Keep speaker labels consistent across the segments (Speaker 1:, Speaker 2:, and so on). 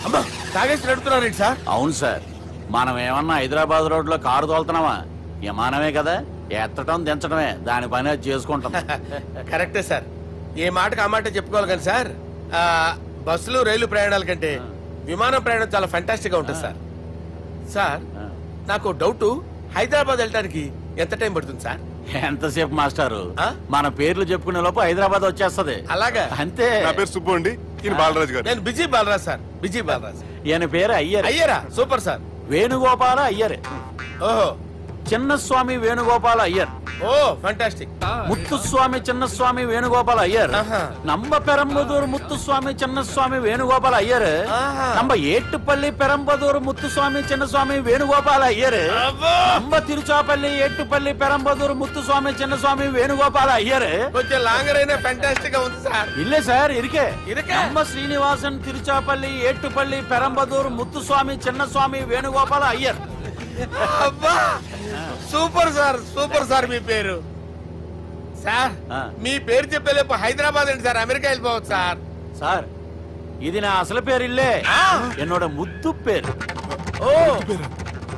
Speaker 1: అమ్మా తాగేసి నడుపుతున్నారేంటి సార్?
Speaker 2: అవును సార్, మనం ఏమన్నా హైదరాబాద్ రోడ్ లో కారు తోలుతున్నావా? విమానమే కదా, ఎత్తడం దించడమే, దాని పని అది చేసుకుంటాం.
Speaker 1: కరెక్టే సార్, ఏ మాటకు ఆ మాట చెప్పుకోవాలి కానీ సార్, బస్సులు రైలు ప్రయాణాల కంటే విమానం ప్రయాణం చాలా ఫెంటాస్టిక్ గా ఉంటుంది సార్. సార్ నాకు డౌట్, హైదరాబాద్ వెళ్ళడానికి ఎంత టైం పడుతుంది సార్?
Speaker 2: ఎంతసేపు మాస్టారు, మన పేర్లు చెప్పుకునే లోపు హైదరాబాద్ వచ్చేస్తది.
Speaker 1: అలాగా?
Speaker 2: అంతే.
Speaker 3: నా పేరు సుబ్బు అండి, ఈయన బాలరాజు గారు.
Speaker 1: నేను busy Balaraj sir, busy Balaraj.
Speaker 2: ఈయన పేరు అయ్యర్.
Speaker 1: అయ్యరా? Super sir.
Speaker 2: వేణుగోపాల అయ్యర్.
Speaker 1: ఓహో,
Speaker 2: చిన్నస్వామి వేణుగోపాల అయ్యర్.
Speaker 1: Oh fantastic.
Speaker 2: ముత్తుస్వామి చిన్నస్వామి వేణుగోపాల అయ్యర్. நம்ம பெரம்பதூர் முத்துசுவாமி சின்னசுவாமி வேணுகோபால ஐயர். நம்ம ஏட்டுப்பள்ளி பெரம்பதூர் முத்துசுவாமி சின்னசுவாமி வேணுகோபால ஐயர். நம்ம திருச்சாப்பள்ளி ஏட்டுப்பள்ளி பெரம்பதூர் முத்துசுவாமி சின்னசுவாமி வேணுகோபால ஐயர்.
Speaker 1: కొంచెం లాంగర్ అయినా ఫంటాస్టిక్ గా ఉంది సార్.
Speaker 2: இல்ல சார், இருக்கே. நம்ம ஸ்ரீனிவாசன் திருச்சாப்பள்ளி ஏட்டுப்பள்ளி பெரம்பதூர் முத்துசுவாமி சின்னசுவாమి వేణుగోపాల ஐயர்.
Speaker 1: అబ్బా సూపర్ సార్, సూపర్ సార్. మీ పేరు సార్, మీ పేరు చెప్పేలేపు హైదరాబాద్ అండి సార్, అమెరికా వెళ్ళిపోవచ్చు సార్.
Speaker 2: సార్ ఇది నా అసలు పేరు ఇల్లే, என்னோட ముద్దు పేరు.
Speaker 1: ఓ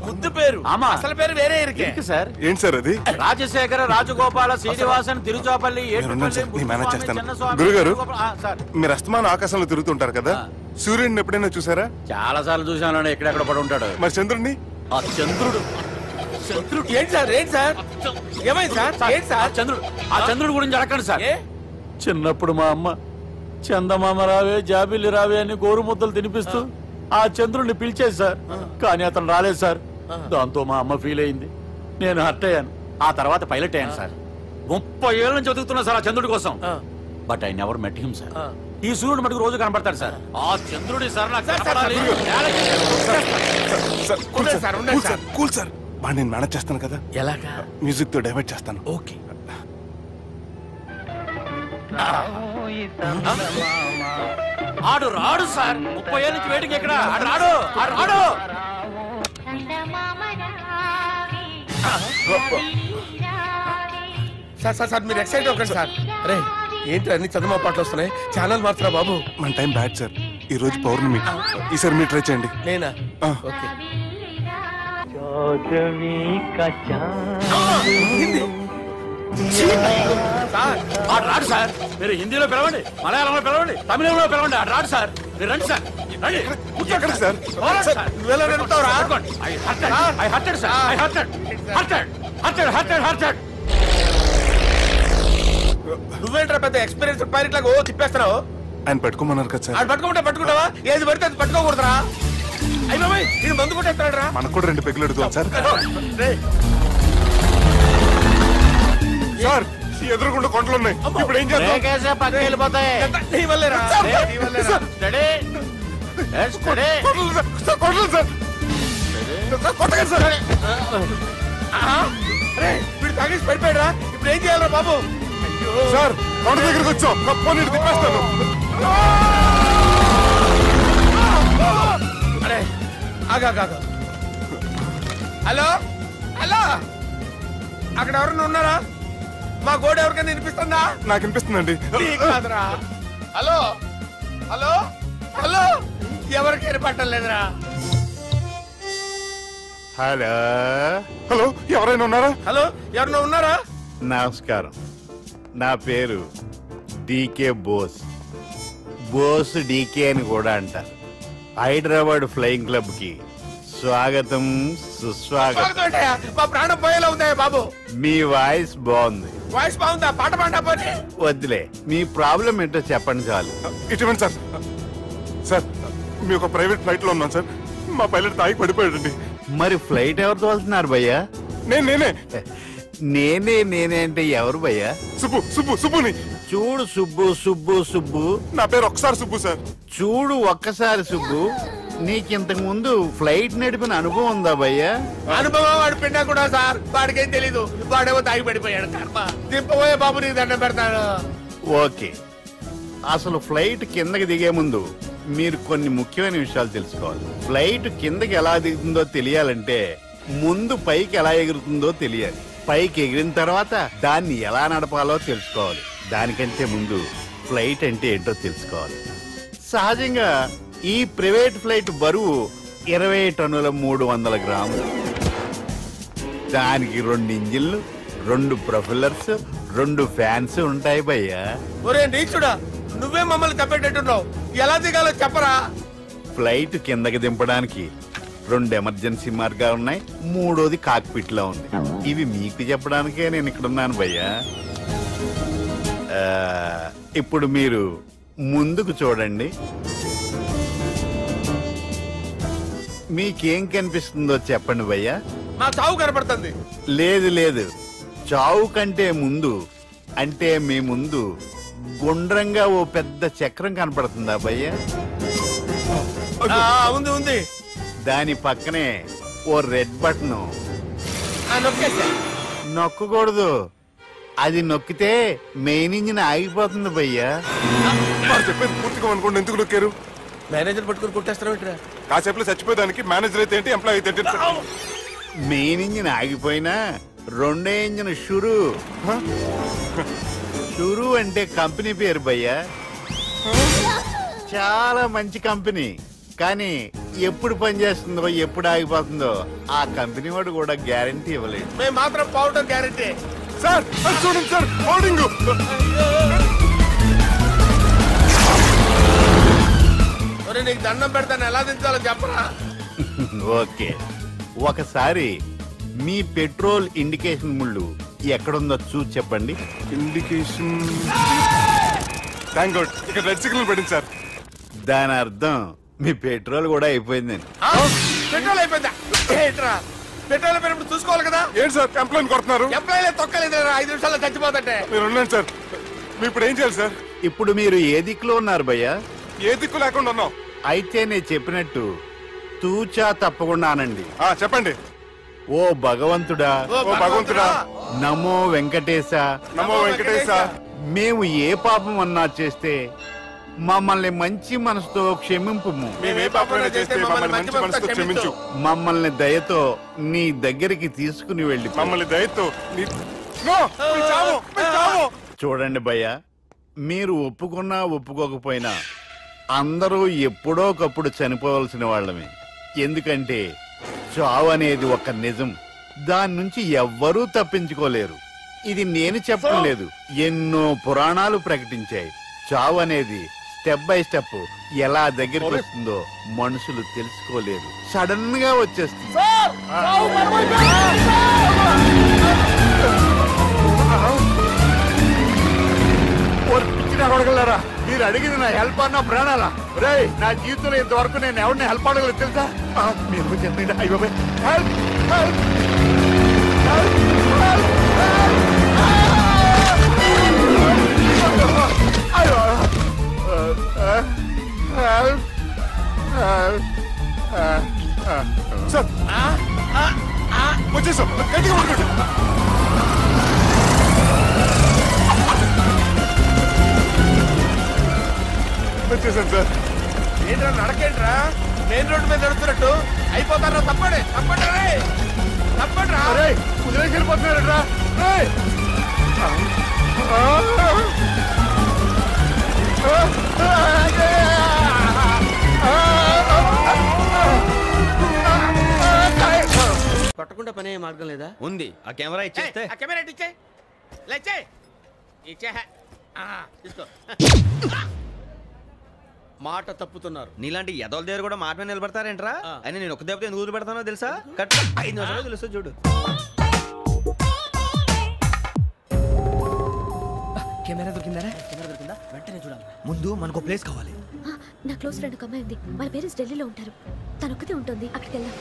Speaker 1: ముద్దు పేరు.
Speaker 2: ఆమా,
Speaker 1: అసలు పేరు వేరే ఇరుకే
Speaker 3: సార్. ఏంటి సార్ అది?
Speaker 2: రాజశేఖర రాజగోపాల శ్రీనివాసన్ తిరుచాపల్లి
Speaker 3: గురుగారు, మీరు అస్తమాన ఆకాశంలో తిరుగుతుంటారు కదా, సూర్యుడిని ఎప్పుడైనా చూసారా?
Speaker 2: చాలా సార్లు చూసాను, ఎక్కడెక్కడ పడి ఉంటాడు.
Speaker 3: మరి చంద్రుడిని?
Speaker 2: ఆ చంద్రుడు.
Speaker 1: ఏంటి సార్, ఏంటి సార్, ఏమైంది సార్? ఏంటి సార్
Speaker 2: చంద్రుడు? ఆ చంద్రుడు గురించి అడగండి సార్. చిన్నప్పుడు మా అమ్మ చందమామ రావే జాబిల్లి రావే అని గోరు ముద్దలు తినిపిస్తూ ఆ చంద్రుడిని పిలిచేది సార్, కానీ అతను రాలేదు సార్. దాంతో మా అమ్మ ఫీల్ అయింది, నేను హర్ట్ అయ్యాను. ఆ తర్వాత పైలట్ అయ్యాను సార్. 30 ఏళ్ళ నుంచి చదువుతున్నా సార్ ఆ చంద్రుడి కోసం. But I never met him sir. ఈ సూర్యుడు మటుకు రోజు కనబడతాడు సార్. ఆ చంద్రుడి సార్ నాకు
Speaker 3: కూల్ సార్, బాగా నేను మేనేజ్ చేస్తాను కదా.
Speaker 1: ఎలాగా?
Speaker 3: మ్యూజిక్ తో డైవర్ట్ చేస్తాను.
Speaker 1: ఓకే.
Speaker 2: ఆడు రాడు సార్, 30 ఏళ్ళ నుంచి వెయిటింగ్. ఎక్కడ ఆడు రాడు, ఆడు రాడు.
Speaker 1: సార్ సార్ సార్ మీరు ఎక్సైట్ అవ్వకండి సార్. అరే ఏంటి అన్ని చందమా పాటలు వస్తున్నాయి, ఛానల్ మారుతున్నా బాబు.
Speaker 3: మన టైం బ్యాడ్ సార్, ఈ రోజు పౌర్ణమి. ఈసారి మీరు ట్రై చేయండి.
Speaker 1: నేనా? ఓకే.
Speaker 2: ఆడు రాడు సార్, మీరు హిందీలో పిలవండి, మలయాళంలో పిలవండి, తమిళంలో పిలవండి, ఆడు రాడు సార్. మీరు రండి సార్, రండి.
Speaker 3: ఎక్కడ సార్?
Speaker 1: నువ్వేంట్రా పెద్ద ఎక్స్పీరియన్స్ పైరెట్ లాగా ఓ తిప్పేస్తున్నావు?
Speaker 3: ఆయన పట్టుకోమన్నారు కదా సార్.
Speaker 1: ఆయన పట్టుకుంటే పట్టుకుంటావా? ఏది పడితే అది పట్టుకోకూడదురా. అయ్యి బాబాయ్, ఇది మందు కొట్టేస్తాడు రా.
Speaker 3: మనకు కూడా 2 పెగ్గులు అడుగుతాం సార్. సార్ ఎదురుకుండా కొండలు ఉన్నాయి, ఇప్పుడు ఏం చేస్తాం?
Speaker 2: పక్కకి వెళ్ళిపోతాయి.
Speaker 1: నీ వల్లేరా. వీడు తాగేసి పడిపోయాడు రా, ఇప్పుడు ఏం చేయాలరా బాబు?
Speaker 3: సార్ కొండ దగ్గరికి వచ్చాం, నీటి తిప్పేస్తాను.
Speaker 1: అరే ఆగా. హలో హలో, అక్కడ ఎవరన్నా ఉన్నారా? మా గోడ ఎవరికైనా వినిపిస్తుందా?
Speaker 3: నాకు వినిపిస్తుందండి.
Speaker 1: కాదురా. హలో హలో హలో, ఎవరికి పట్టలేదురా.
Speaker 3: హలో హలో, ఎవరైనా ఉన్నారా?
Speaker 1: హలో, ఎవరైనా ఉన్నారా?
Speaker 4: నమస్కారం, నా పేరు డీకే బోస్. బోస్ డీకే అని కూడా అంటారు. హైదరాబాద్ ఫ్లయింగ్ క్లబ్ కి స్వాగతం, సుస్వాగతం.
Speaker 1: మా ప్రాణం పోయేలా ఉందా బాబు?
Speaker 4: మీ వాయిస్ బాగుంది.
Speaker 1: వాయిస్ బాగుందా? పాట పాడా పోనీ.
Speaker 4: వద్దులే, మీ ప్రాబ్లం ఏంటో చెప్పండి చాలు.
Speaker 3: ఇటువంటి సార్, సార్ మీ ఒక ప్రైవేట్ ఫ్లైట్ లో ఉన్నాం సార్, మా పైలట్ తాగి పడిపోయాడండి.
Speaker 4: మరి ఫ్లైట్ ఎవరు తోలుతున్నారు భయ్యా? నేనే అంటే ఎవరు భయ్యా?
Speaker 3: సుబ్బుని.
Speaker 4: చూడు సుబ్బు,
Speaker 3: నా పేరు ఒకసారి సుబ్బు సార్.
Speaker 4: చూడు ఒక్కసారి సుబ్బు, నీకింతకు ముందు ఫ్లైట్ నడిపిన అనుభవం ఉందా భయ్యా?
Speaker 1: అనుభవం వాడు పిండా కూడా సార్, వాడికేం తెలీదు. వాడేమో తాగి పడిపోయాడు. దింపబోయే బాబు నీకు దండం పెడతాడు.
Speaker 4: ఓకే, అసలు ఫ్లైట్ కిందకి దిగే ముందు మీరు కొన్ని ముఖ్యమైన విషయాలు తెలుసుకోవాలి. ఫ్లైట్ కిందకి ఎలా దిగుతుందో తెలియాలంటే ముందు పైకి ఎలా ఎగురుతుందో తెలియాలి. పైకి ఎగిరిన తర్వాత దాన్ని ఎలా నడపాలో తెలుసుకోవాలి. దానికంటే ముందు ఫ్లైట్ అంటే ఏంటో తెలుసుకోవాలి. సహజంగా ఈ ప్రైవేట్ ఫ్లైట్ బరువు 20 టన్నుల 300 గ్రాములు. దానికి 2 ఇంజిన్లు, 2 ప్రొఫెల్లర్స్, 2 ఫ్యాన్స్ ఉంటాయి భయ్యా.
Speaker 1: ఒరే నీచుడా, నువ్వే మమ్మల్ని తప్పేటట్టున్నావు. ఎలా దిగాలో చెప్పరా?
Speaker 4: ఫ్లైట్ కిందకి దింపడానికి 2 ఎమర్జెన్సీ మార్గాలు ఉన్నాయి, 3వది కాక్పిట్ లో ఉంది. ఇవి మీకు చెప్పడానికే నేను ఇక్కడ ఉన్నాను భయ్యా. ఇప్పుడు మీరు ముందుకు చూడండి. మీకేం కనిపిస్తుందో చెప్పండి భయ్యా.
Speaker 1: మా చావు కనపడుతుంది.
Speaker 4: లేదు, చావు కంటే ముందు, అంటే మీ ముందు గుండ్రంగా ఓ పెద్ద చక్రం కనపడుతుందా భయ్యా?
Speaker 1: ఉంది.
Speaker 4: దాని పక్కనే ఓ రెడ్ బటన్. నొక్కకూడదు, అది నొక్కితే మెయిన్ ఇంజిన్ ఆగిపోతుంది భయ్యా.
Speaker 3: చెప్పేది పూర్తిగా అనుకోండి. ఎందుకు నొక్కారు?
Speaker 1: మేనేజర్ పట్టుకుని కుట్టేస్తారా?
Speaker 3: కాసేపులో చచ్చిపోయేదానికి మేనేజర్ అయితే ఏంటి, ఎంప్లాయ్ అయితే ఏంటి?
Speaker 4: మెయిన్ ఇంజిన్ ఆగిపోయినా 2వ ఇంజిన్ షురు అంటే కంపెనీ పేరు భయ్యా. చాలా మంచి కంపెనీ. కానీ ఎప్పుడు పనిచేస్తుందో ఎప్పుడు ఆగిపోతుందో ఆ కంపెనీ వాడు కూడా గ్యారంటీ ఇవ్వలేదు.
Speaker 1: మేము మాత్రం పౌడర్ గ్యారంటీ.
Speaker 3: సార్ చూడండి సార్, హోర్డింగ్.
Speaker 1: నీకు దండం పెడతాను, ఎలా దించాలో చెప్పరా?
Speaker 4: ఓకే, ఒకసారి మీ పెట్రోల్ ఇండికేషన్ ముళ్ళు ఎక్కడుందో చూసి చెప్పండి.
Speaker 3: ఇండికేషన్. థ్యాంక్ గాడ్, ఇక్కడ రెడ్ సిగ్నల్ పడింది సార్.
Speaker 4: దాని అర్థం మీ పెట్రోల్ కూడా అయిపోయిందండి.
Speaker 1: పెట్రోల్ అయిపోయిందా? పెట్రోల్ అయిపోయినప్పుడు చూసుకోవాలి కదా.
Speaker 3: ఏంటి సార్ కంప్లైంట్ కొడుతున్నారు?
Speaker 1: ఎంప్లాయీలే తొక్కలేదు, 5 నిమిషాల్లో చచ్చిపోతుంటే.
Speaker 3: మీరు ఉండండి సార్. మీరు ఇప్పుడు ఏం చేయాలి సార్?
Speaker 4: ఇప్పుడు మీరు ఏ దిక్కులో ఉన్నారు భయ్యా?
Speaker 3: ఏ దిక్కు లేకుండా ఉన్నాం.
Speaker 4: అయితే నేను చెప్పినట్టు తూచా తప్పకుండా అనండి.
Speaker 3: చెప్పండి.
Speaker 4: ఓ భగవంతుడా,
Speaker 3: ఓ భగవంతుడా,
Speaker 4: నమో వెంకటేశ,
Speaker 3: నమో వెంకటేశ.
Speaker 4: మేము ఏ పాపం అన్నా చేస్తే మమ్మల్ని మంచి మనసుతో క్షమింపు.
Speaker 3: మేమే పాపం చేస్తే మమ్మల్ని మంచి మనసుతో క్షమించు.
Speaker 4: మమ్మల్ని దయతో నీ దగ్గరికి తీసుకుని వెళ్ళి.
Speaker 3: మమ్మల్ని దయతో
Speaker 4: చూడండి భయ్యా, మీరు ఒప్పుకున్నా ఒప్పుకోకపోయినా అందరూ ఎప్పుడో ఒకప్పుడు చనిపోవలసిన వాళ్ళమే. ఎందుకంటే చావు అనేది ఒక నిజం, దాని నుంచి ఎవ్వరూ తప్పించుకోలేరు. ఇది నేను చెప్పడం లేదు, ఎన్నో పురాణాలు ప్రకటించాయి. చావు అనేది స్టెప్ బై స్టెప్ ఎలా దగ్గరికి వస్తుందో మనుషులు తెలుసుకోలేరు, సడన్ గా వచ్చేస్తుంది. మీరు అడిగింది నా హెల్ప్ అన్న ప్రాణాలా? రే, నా జీవితంలో ఇంతవరకు నేను ఎవరిని హెల్ప్ అడగలేదు తెలుసా? మీరు చెప్పండి. అయ్యో హెల్ప్ హెల్ప్
Speaker 3: సార్ వచ్చేసాం. గట్టిగా పట్టుకోండి. వచ్చేసాను సార్.
Speaker 1: ఏంట్రా నడకేంట్రా? మెయిన్ రోడ్డు మీద నడుస్తున్నట్టు అయిపోతారా? తప్పండి తప్పండి తప్పండి.
Speaker 4: కుదిరేసి వెళ్ళిపోతున్నారా?
Speaker 5: కొట్టకుండా పనే మార్గం లేదా? ఉంది. ఆ కెమెరా ఇచ్చేస్తే.
Speaker 1: ఆ కెమెరా ఇచ్చే లేచే ఇచ్చే తీసుకో.
Speaker 5: మాట తప్పుతున్నారు. నీలాంటి ఎదల దగ్గర కూడా మాట మీద నిలబడతారేంట్రా? అయినా నేను ఒక దెబ్బతో ఎందుకు పెడతానో తెలుసా? కట్ 5 నిమిషాలు తెలుసు చూడు.
Speaker 6: కెమెరా దొరికిందా? వెంటనే చూడాలి.
Speaker 5: ముందు మనకు ప్లేస్ కావాలి.
Speaker 7: నా క్లోజ్ ఫ్రెండ్ ఒక అమ్మాయి ఉంది. వాళ్ళ పేరెంట్స్ ఢిల్లీలో ఉంటారు. తను ఒక్కతే ఉంటుంది. అక్కడికి వెళ్దాం.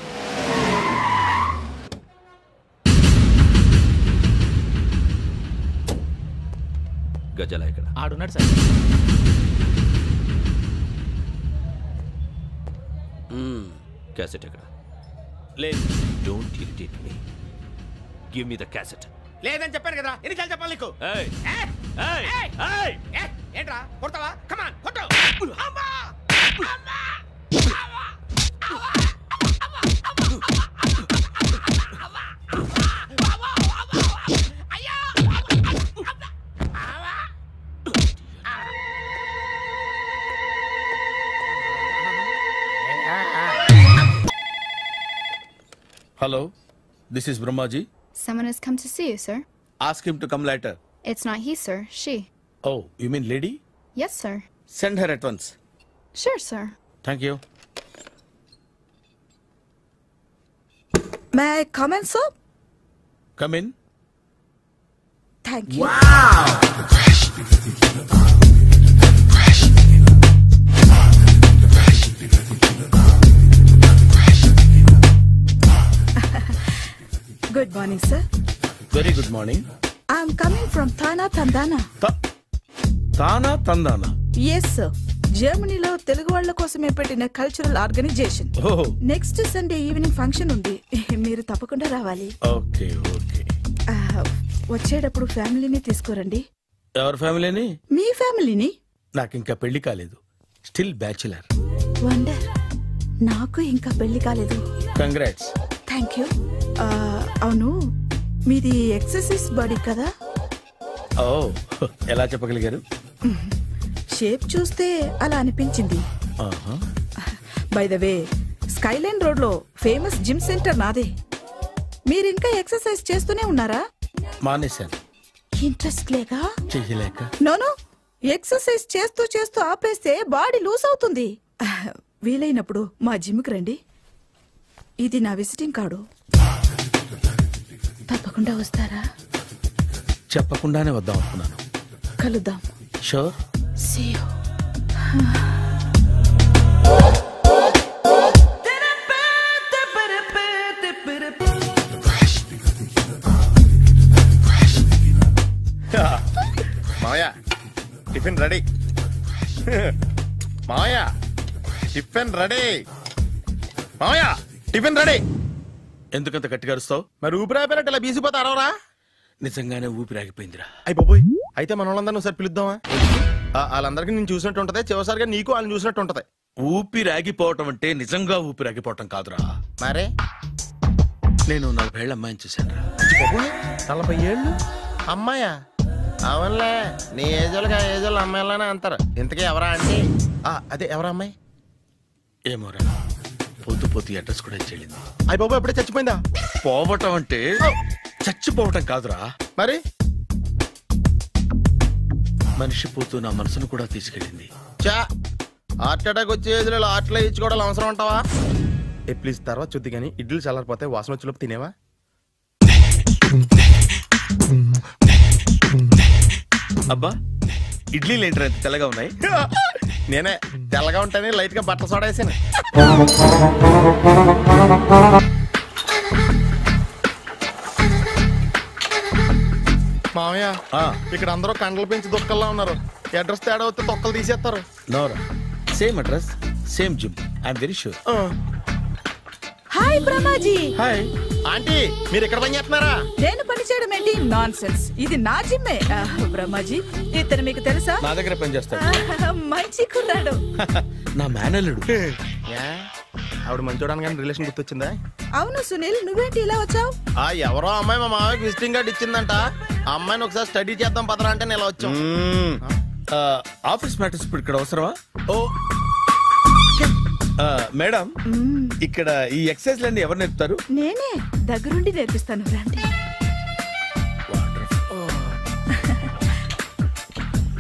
Speaker 5: గజాల ఇక్కడ
Speaker 6: ఆడున్నాడు సార్.
Speaker 5: క్యాసెట్ ఎక్కడ?
Speaker 1: లేదు.
Speaker 5: Don't irritate me. Give me the cassette.
Speaker 1: లేదని చెప్పాను కదా, ఎన్నిసార్లు చెప్పాలి నీకు? ఏంట్రా కొడతావా? కమాన్ కొట్టు. Hello, this is Brahmaji.
Speaker 8: Someone has come to see you, sir.
Speaker 1: Ask him to come later.
Speaker 8: It's not he, sir. She.
Speaker 1: Oh, you mean lady?
Speaker 8: Yes, sir.
Speaker 1: Send her at once.
Speaker 8: Sure, sir.
Speaker 1: Thank you.
Speaker 9: May I come in, sir?
Speaker 1: Come in.
Speaker 9: Thank you. Good morning, sir.
Speaker 1: Very good morning.
Speaker 9: I'm coming from Thana Tandana.
Speaker 1: Thana Tandana.
Speaker 9: Yes, sir. జర్మనీలో తెలుగు వాళ్ళ కోసమే పెట్టిన cultural organization.
Speaker 1: Oh.
Speaker 9: Next Sunday evening function ఉంది, మీరు తప్పకుండా రావాలి.
Speaker 1: Okay, okay.
Speaker 9: వచ్చేటప్పుడు ఫ్యామిలీని తీసుకురండి.
Speaker 1: ఎవరి ఫ్యామిలీని?
Speaker 9: మీ ఫ్యామిలీని.
Speaker 1: నాకు ఇంకా పెళ్లి కాలేదు. Still bachelor.
Speaker 9: వండర్. నాకు ఇంకా పెళ్లి కాలేదు.
Speaker 1: కంగ్రాట్స్.
Speaker 9: Thank you. అవును, మీది ఎక్సర్సైజ్ బాడీ కదా?
Speaker 1: ఓ, ఎలా చెప్పగలిగారు?
Speaker 9: షేప్ చూస్తే అలా అనిపించింది. By the way, Skyline road లో ఫేమస్ జిమ్ సెంటర్ నాదే. మీరు ఇంకా ఎక్సర్సైజ్ చేస్తూనే ఉన్నారా?
Speaker 1: మానేశాను.
Speaker 9: ఇంట్రెస్ట్ లేక?
Speaker 1: చెయ్యలేక.
Speaker 9: నోను, ఎక్సర్సైజ్ చేస్తూ చేస్తూ ఆపేస్తే బాడీ లూజ్ అవుతుంది. వీలైనప్పుడు మా జిమ్కి రండి. ఇది నా విజిటింగ్ కార్డు. తప్పకుండా వస్తారా?
Speaker 1: చెప్పకుండానే వద్దాం అనుకున్నాను.
Speaker 9: కలుద్దాం.
Speaker 1: షూర్.
Speaker 9: See you.
Speaker 4: మావయ్య టిఫిన్ రెడీ. మావయ్య టిఫిన్ రెడీ. మావయ్య టిఫిన్ రెడీ.
Speaker 1: ఎందుకంత గట్టిగా అరుస్తావు?
Speaker 4: మరి ఊపిరి అయిపోయినట్టు ఇలా బీసిపోతే అరవరా?
Speaker 1: నిజంగానే ఊపిరాగిపోయిందిరా.
Speaker 4: అయ్యి బాబోయ్, అయితే మన వాళ్ళందరినీ ఒకసారి పిలుద్దామా? వాళ్ళందరికీ నేను చూసినట్టు ఉంటది, చివరిసారిగా నీకు వాళ్ళని చూసినట్టు ఉంటది.
Speaker 1: ఊపిరాగిపోవటం అంటే నిజంగా ఊపిరాగిపోవటం కాదురా.
Speaker 4: మరే
Speaker 1: నేను 40 ఏళ్ల అమ్మాయిని చూశాను రా.
Speaker 4: 40 ఏళ్ళు అమ్మాయా? అవునులే, నీ ఏజోళ్ళకి ఆ ఏజోళ్ళు అమ్మాయిలానే అంటారు. ఇంతకీ ఎవరా అంటే? అదే ఎవరా అమ్మాయి?
Speaker 1: ఏమోరా, పోతూ పోతూ అడ్రస్ కూడా చెల్లింది.
Speaker 4: అయ్యి బాబు ఎప్పుడే చచ్చిపోయిందా?
Speaker 1: పోవటం అంటే చచ్చిపోవటం కాదురా.
Speaker 4: మరి
Speaker 1: మనిషి పోతూ నా మనసును కూడా తీసుకెళ్ళింది.
Speaker 4: చా, హార్ట్ అటాక్ వచ్చే ఏజ్లో హార్ట్లో ఇచ్చుకోవడం అవసరం ఉంటావా? ప్లీజ్ తర్వాత చూద్ది కానీ ఇడ్లీలు చల్లారిపోతే వాసన వచ్చేలోపు తినేవా?
Speaker 1: అబ్బా, ఇడ్లీలు ఏంటి అంత తెల్లగా ఉన్నాయి?
Speaker 4: నేనే తెల్లగా ఉంటానే లైట్ గా బట్టలు సోడా వేసాను. మామయ్య, ఇక్కడ అందరూ కండలు పెంచి దుక్కల్లా ఉన్నారు. అడ్రస్ తేడా వస్తే తొక్కలు తీసేస్తారు.
Speaker 1: నోరా, same address, same gym. I'm very sure.
Speaker 9: Hi Brahmaji.
Speaker 1: Hi
Speaker 4: aunty, మీరు ఇక్కడ పని చేస్తున్నారా?
Speaker 9: నేను పని చేయడం ఏంటి? Nonsense. ఇది నా జిమ్మే. బ్రహ్మాజీ, ఇతను మీకు తెలుసా?
Speaker 1: నా దగ్గర పని చేస్తాడు.
Speaker 9: మంచి కుర్రాడు.
Speaker 1: నా మేనల్లుడు.
Speaker 4: ఆవిడ మంచి చూడడానికి రిలేషన్ గుర్తొచ్చిందా?
Speaker 9: అవును సునీల్, నువ్వేంటి ఇలా వచ్చావు?
Speaker 4: ఎవరో అమ్మాయి మా మామయ్యకి విజిటింగ్ కార్డు ఇచ్చిందంట. ఆ అమ్మాయిని ఒకసారి స్టడీ చేద్దాం పదరా అంటే నేను ఇలా వచ్చాం.
Speaker 1: ఆఫీస్ మ్యాటర్స్ ఇప్పుడు ఇక్కడ అవసరమా? ఓ మేడం, ఇక్కడ ఈ ఎక్సర్సైజ్ లన్నీ ఎవరు నేర్పుతారు?
Speaker 9: నేనే దగ్గరుండి నేర్పిస్తాను, రండి.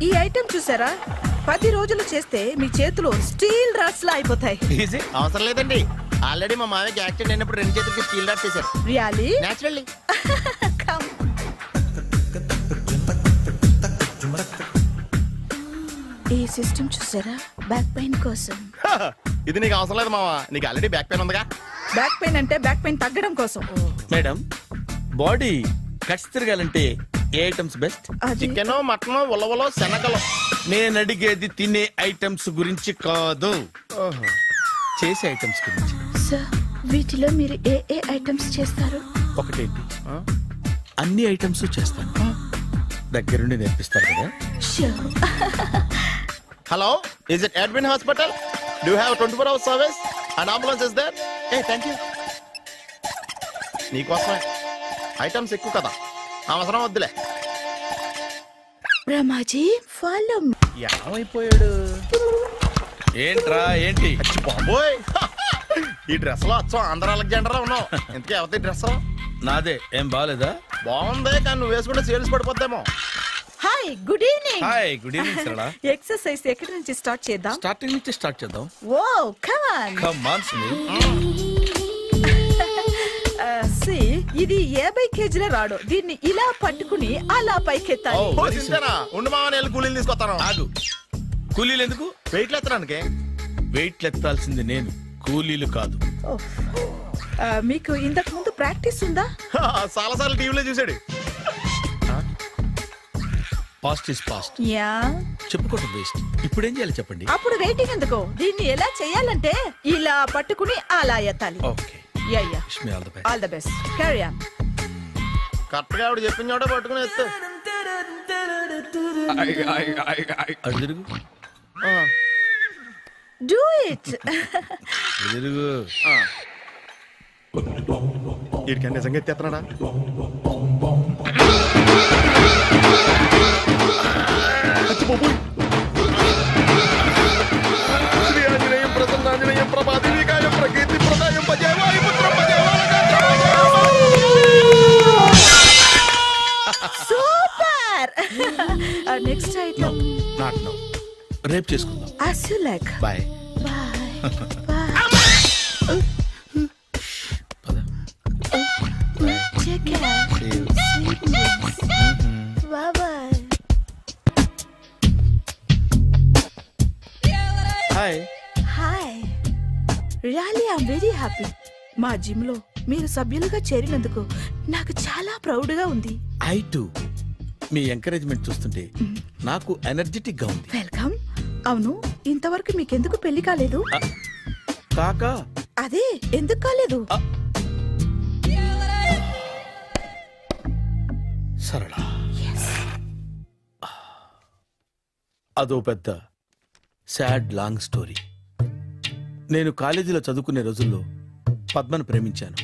Speaker 9: ఈ ఐటెం చూసారా? 10 రోజులు చేస్తే మీ చేతులు స్టీల్ రాట్స్ లా అయిపోతాయి.
Speaker 4: అవసరం లేదండి, ఆల్రెడీ మా మామయ్యకి యాక్సిడెంట్ అయినప్పుడు 2 చేతులకి స్టీల్ రాట్స్ చేశారు.
Speaker 9: రియల్లీ?
Speaker 4: నేచురల్లీ.
Speaker 9: ఈ సిస్టమ్ చూసారా? బ్యాక్ పెయిన్ కోసం.
Speaker 4: ఇది నీకు అవసరం లేదు మావా, నీకు ఆల్రెడీ బ్యాక్ పెయిన్ ఉందిగా.
Speaker 9: బ్యాక్ పెయిన్ అంటే బ్యాక్ పెయిన్ తగ్గడం కోసం.
Speaker 1: మేడం, బాడీ కట్స్ తిరగాలంటే ఏ ఐటమ్స్ బెస్ట్?
Speaker 4: చికెన్, మటన్, ఉలవలో, శనగలు.
Speaker 1: నేను అడిగేది తినే ఐటమ్స్ గురించి కాదు, చేసే ఐటమ్స్ గురించి.
Speaker 9: సార్, వీటిలో మీరు ఏ ఏ ఐటమ్స్ చేస్తారు?
Speaker 1: ఒకటేంటి, అన్ని ఐటమ్స్ చేస్తాను. దగ్గరుండి నేర్పిస్తారు కదా?
Speaker 4: Hello, is it admin hospital? Do have 24 hours service and ambulance is there? Thank you. నీకోసమే ఐటమ్స్ ఎక్కువ కదా, అవసరం వద్దులే.
Speaker 9: బ్రహ్మాజీ, ఫాలో.
Speaker 4: ఏమైపోయాడు?
Speaker 1: ఏంట్రా ఏంటి?
Speaker 4: బాబోయ్,
Speaker 10: ఈ డ్రెస్ లో వచ్చాం ఆంధ్ర అలెగ్జాండర్ లో ఉన్నావు. ఇంతకీ ఎవరి డ్రెస్?
Speaker 1: నాదే. ఏం బాగాలేదా?
Speaker 10: బాగుంది, కానీ నువ్వు వేసుకుంటే సేల్స్ పడిపోద్దేమో.
Speaker 9: Hi, good evening.
Speaker 1: Hi, good evening Sarala.
Speaker 9: Exercise ఎక్కడి నుంచి స్టార్ట్ చేద్దాం?
Speaker 1: స్టార్టింగ్ నుంచి స్టార్ట్ చేద్దాం.
Speaker 9: Oh come on.
Speaker 1: Come on Sunil.
Speaker 9: ఇది 50 కేజీల రాడు. దీన్ని ఇలా పట్టుకుని అలా పైకెత్తాలి.
Speaker 10: ఉండు మామ, నేను కూలీలు తీసుకొస్తాను.
Speaker 1: ఆగు. కూలీలు ఎందుకు?
Speaker 10: వెయిట్లు ఎత్తడానికి.
Speaker 1: వెయిట్లు ఎత్తాల్సింది నేను, కూలీలు కాదు.
Speaker 9: మీకు ఇంతకు ముందు ప్రాక్టీస్ ఉందా?
Speaker 10: చాలా సార్లు టీవీలో చూసాడు.
Speaker 1: Past is past.
Speaker 9: యా,
Speaker 1: చెప్పుకోవడం వేస్ట్. ఇప్పుడు ఏం చేయాలి చెప్పండి.
Speaker 9: అప్పుడు వెయిటింగ్ ఎందుకు? దీన్ని ఎలా చేయాలంటే ఇలా పట్టుకుని అలా ఎత్తాలి.
Speaker 1: Okay.
Speaker 9: Yeah yeah,
Speaker 1: all
Speaker 9: the best. Carry on.
Speaker 10: Correct గా ఆవిడ చెప్పిన చోట పట్టుకుని ఎత్తు.
Speaker 1: అడు తిరుగు.
Speaker 9: Do it.
Speaker 1: తిరుగు.
Speaker 10: వీడికి నిజంగా ఎత్తేస్తున్నాడా? శ్రీ ఆంజనేయం ప్రసన్నాంజనేయం ప్రభాతి వికాయం ప్రకీర్తి ప్రదాయం భజేవాయు పుత్రం
Speaker 9: super. Next item
Speaker 1: not now, రేపు చేసుకుందాం.
Speaker 9: as you like.
Speaker 1: Bye.
Speaker 9: Take care. Sweet dreams. Bye bye.
Speaker 1: Hi.
Speaker 9: Hi. Really I'm very happy. మా జిమ్ లో మీరు సభ్యులుగా చేరినందుకు నాకు చాలా ప్రౌడ్ గా ఉంది.
Speaker 1: I to. మీ ఎంకరేజ్మెంట్ చూస్తుంటే నాకు ఎనర్జెటిక్ గా ఉంది.
Speaker 9: వెల్కమ్. అవును, ఇంతవరకు మీకెందుకు పెళ్లి కాలేదు?
Speaker 1: కాకా.
Speaker 9: అదే, ఎందుకు కాలేదు?
Speaker 1: సరళ, అదో పెద్ద సాడ్ లాంగ్ స్టోరీ. నేను కాలేజీలో చదువుకునే రోజుల్లో పద్మను ప్రేమించాను.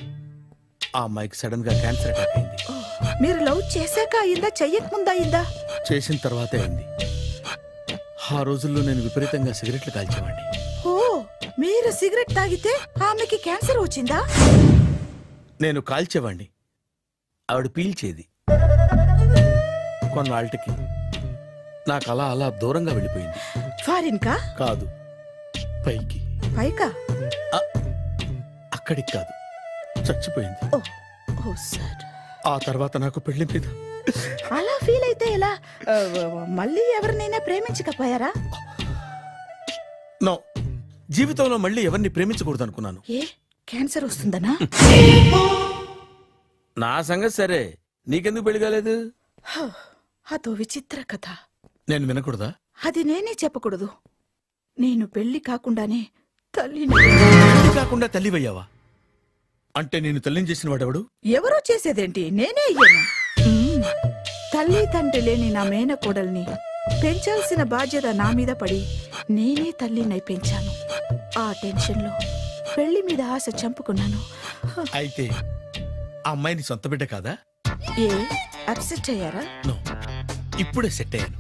Speaker 1: ఆ అమ్మాయికి సడన్ గా క్యాన్సర్ అటాక్ అయింది.
Speaker 9: మీరు లవ్ చేశాక అయిందా, చెయ్యక ముందా అయిందా?
Speaker 1: చేసిన తర్వాతే అయింది. ఆ రోజుల్లో నేను విపరీతంగా సిగరెట్లు కాల్చేవాడిని.
Speaker 9: ఓ, మీరు సిగరెట్ తాగితే ఆమెకి క్యాన్సర్ వచ్చిందా?
Speaker 1: నేను కాల్చేవాడిని, ఆవిడ పీల్చేది. కొన్నాళ్ళకి నాకు అలా అలా దూరంగా వెళ్ళిపోయింది.
Speaker 9: ఫారిన్ కా?
Speaker 1: కాదు, పైకి.
Speaker 9: పైకా?
Speaker 1: అక్కడికి కాదు, చచ్చిపోయింది.
Speaker 9: ఓ సార్.
Speaker 1: ఆ తర్వాత నాకు పెళ్లి మీద.
Speaker 9: అలా ఫీల్ అయితే ఎలా? మళ్ళీ ఎవరినైనా ప్రేమించకపోయారా?
Speaker 1: నో, జీవితంలో మళ్ళీ ఎవరిని ప్రేమించకూడదు అనుకున్నాను.
Speaker 9: ఏ, క్యాన్సర్ వస్తుందనా?
Speaker 1: నా సంగతి సరే, నీకెందుకు పెళ్లి కాలేదు?
Speaker 9: అదో విచిత్ర కథ.
Speaker 1: నేను వినకూడదా?
Speaker 9: అది నేనే చెప్పకూడదు. నేను పెళ్లి కాకుండానే తల్లిని.
Speaker 1: పెళ్లి కాకుండా తల్లివయ్యావా? అంటే నేను తల్లిని చేసిన వాడెవడు?
Speaker 9: ఎవరో చేసేదేంటి, నేనే అయ్యాను. తల్లి తండ్రి లేని నా మేనకోడల్ని పెంచాల్సిన బాధ్యత నా మీద పడి నేనే తల్లినై పెంచాను. ఆ టెన్షన్ లో పెళ్లి మీద ఆశ చంపుకున్నాను.
Speaker 1: అయితే ఆ అమ్మాయిని సొంత బిడ్డ కాదా?
Speaker 9: ఏ, అప్సెట్ అయ్యారా?
Speaker 1: నో, ఇప్పుడే సెట్ అయ్యాను.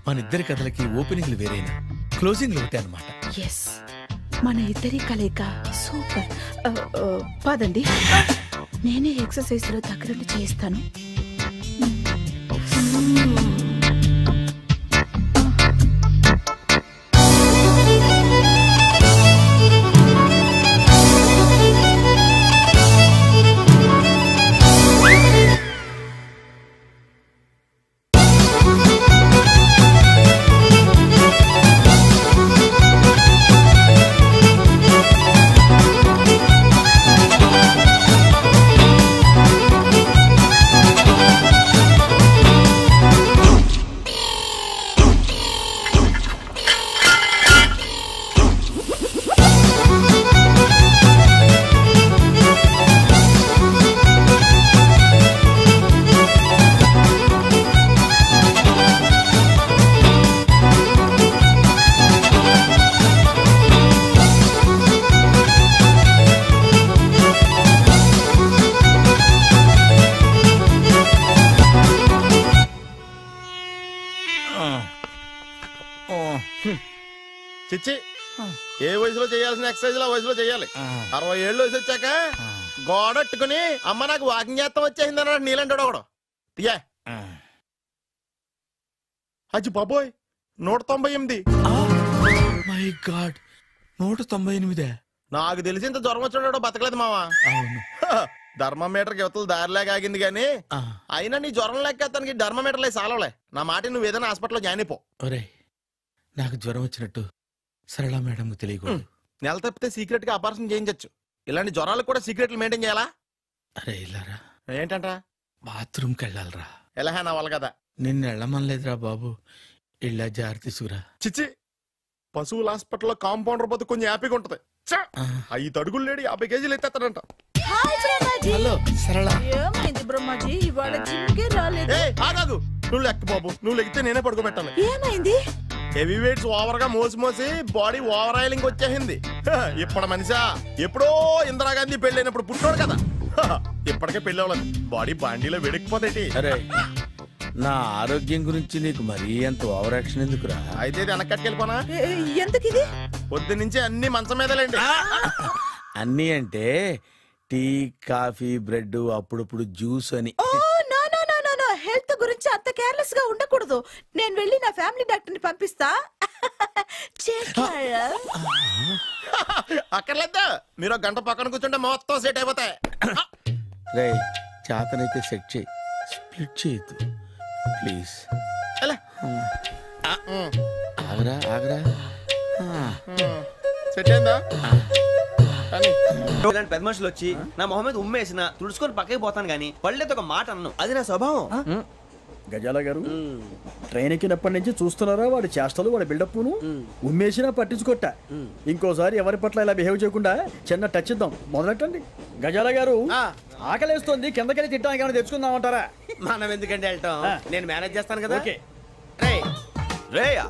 Speaker 1: మన ఇద్దరి కథలకి ఓపెనింగ్లు వేరేనా, క్లోజింగ్లు ఒకటే అన్నమాట.
Speaker 9: ఎస్, మన ఇద్దరి కలయిక సూపర్. పదండి, నేనే ఎక్సర్సైజ్ లో దగ్గరుండి చేయిస్తాను.
Speaker 10: చిచ్చి,
Speaker 1: ఏ వయసులో చేయాల్సిన ఎక్సర్సైజ్ ఆ వయసులో చేయాలి. 60 ఏళ్ళు వయసు వచ్చాక గోడట్టుకుని అమ్మ నాకు వాకింగ్ చేస్తాం వచ్చేసింది అన్నాడు నీలంటాడు ఒకడు. యా అజ్జి బాబోయ్ 198.
Speaker 2: My God 198.
Speaker 1: నాకు తెలిసి ఇంత జ్వరం వచ్చాడు బతకలేదు మావా.
Speaker 2: అవును.
Speaker 1: ధర్మమీటర్ యువతలు దారిలాగా ఆగింది గానీ అయినా నీ జ్వరం లెక్క అతనికి ధర్మమీటర్లే సాలవలే. నా మాట నువ్వు ఏదైనా హాస్పిటల్లో జాయిన్ అయిపో.
Speaker 2: ఒరే నాకు జ్వరం వచ్చినట్టు సరళ మేడం తెలియకూడదు.
Speaker 1: నెల తప్పితే సీక్రెట్ గా ఆపరేషన్ చేయించచ్చు. ఇలాంటి జ్వరాలకు కూడా సీక్రెట్లు మెయింటైన్ చేయాలా?
Speaker 2: అరే ఇల్లారా
Speaker 1: ఏంటంట?
Speaker 2: బాత్రూమ్కి వెళ్ళాలరా.
Speaker 1: ఎలా నా వాళ్ళ కదా
Speaker 2: నిన్ను వెళ్ళమనలేదురా బాబు. ఇళ్ళ జారి తీసుకురా.
Speaker 1: చిచ్చి పశువుల హాస్పిటల్లో కాంపౌండర్ బతు కొంచెం హ్యాపీగా ఉంటది. 5 అడుగులు లేడి 50 కేజీలు ఎత్తేస్తాడంట.
Speaker 2: హలో సరళ.
Speaker 9: ఏమైంది బ్రహ్మాజీ ఇవాళ జిమ్కే రాలేదు?
Speaker 1: ఆగాగు నువ్వు లెక్క బాబు. నువ్వు లెక్కితే నేనే పడుకోబెట్టాలి.
Speaker 9: ఏమైంది?
Speaker 1: హెవీ వెయిట్స్ ఓవర్ గా మోసి బాడీ ఓవర్ ఆయిలింగ్ వచ్చేసింది. ఇప్పుడు మనిషా ఎప్పుడో ఇందిరాగాంధీ పెళ్ళైనప్పుడు పుట్టాడు కదా. ఇప్పటికే పెళ్ళి అవ్వలేదు. బాడీ బాండీలో వెడికిపోతాయి.
Speaker 2: అరే నా ఆరోగ్యం గురించి నీకు మరీ అంత ఓవర్ యాక్షన్ ఎందుకురా?
Speaker 1: అయితే వెనక్కి కట్టుకెళ్ళిపోనా?
Speaker 9: ఎందుకు ఇది?
Speaker 1: పొద్దు నుంచి అన్ని మంచం మీదలేండి.
Speaker 2: అన్నీ అంటే టీ కాఫీ బ్రెడ్ అప్పుడప్పుడు జ్యూస్ అని.
Speaker 9: హెల్త్ గురించి అంత కేర్లెస్ గా ఉండకూడదు. నేను వెళ్ళి నా ఫ్యామిలీ డాక్టర్ ని పంపిస్తా.
Speaker 1: అక్కర్లేదా? మీరు గంట పక్కన కూర్చుంటే మొత్తం సెట్ అయిపోతాయి.
Speaker 2: రే చేతనైతే సెట్ చేయి, స్ప్లిట్ చేయొద్దు ప్లీజ్. ఆగరా ఆగరా.
Speaker 1: సెట్ అయిందా?
Speaker 5: పెద్ద మనుషులు వచ్చి నా మొహం మీద ఉమ్మేసిన తుడుచుకొని పక్కకి పోతాను గానీ పళ్ళేతో ఒక మాట అన్ను. అది నా స్వభావం.
Speaker 6: గజాల గారు ట్రైన్ ఎక్కినప్పటి నుంచి చూస్తున్నారా వాడి చేష్టలు వాడి బిల్డప్ను. ఉమ్మేసినా పట్టించుకోట. ఇంకోసారి ఎవరి పట్ల ఇలా బిహేవ్ చేయకుండా చిన్న టచ్ ఇద్దాం. మొదలెట్టండి. గజాల గారు ఆకలేస్తుంది, కిందకెళ్ళి తిట్టడానికి ఏమైనా తెచ్చుకుందామంటారా?
Speaker 1: మనం ఎందుకంటే వెళ్తాం, నేను మేనేజ్ చేస్తాను కదా.
Speaker 6: ఓకే.
Speaker 5: రేయా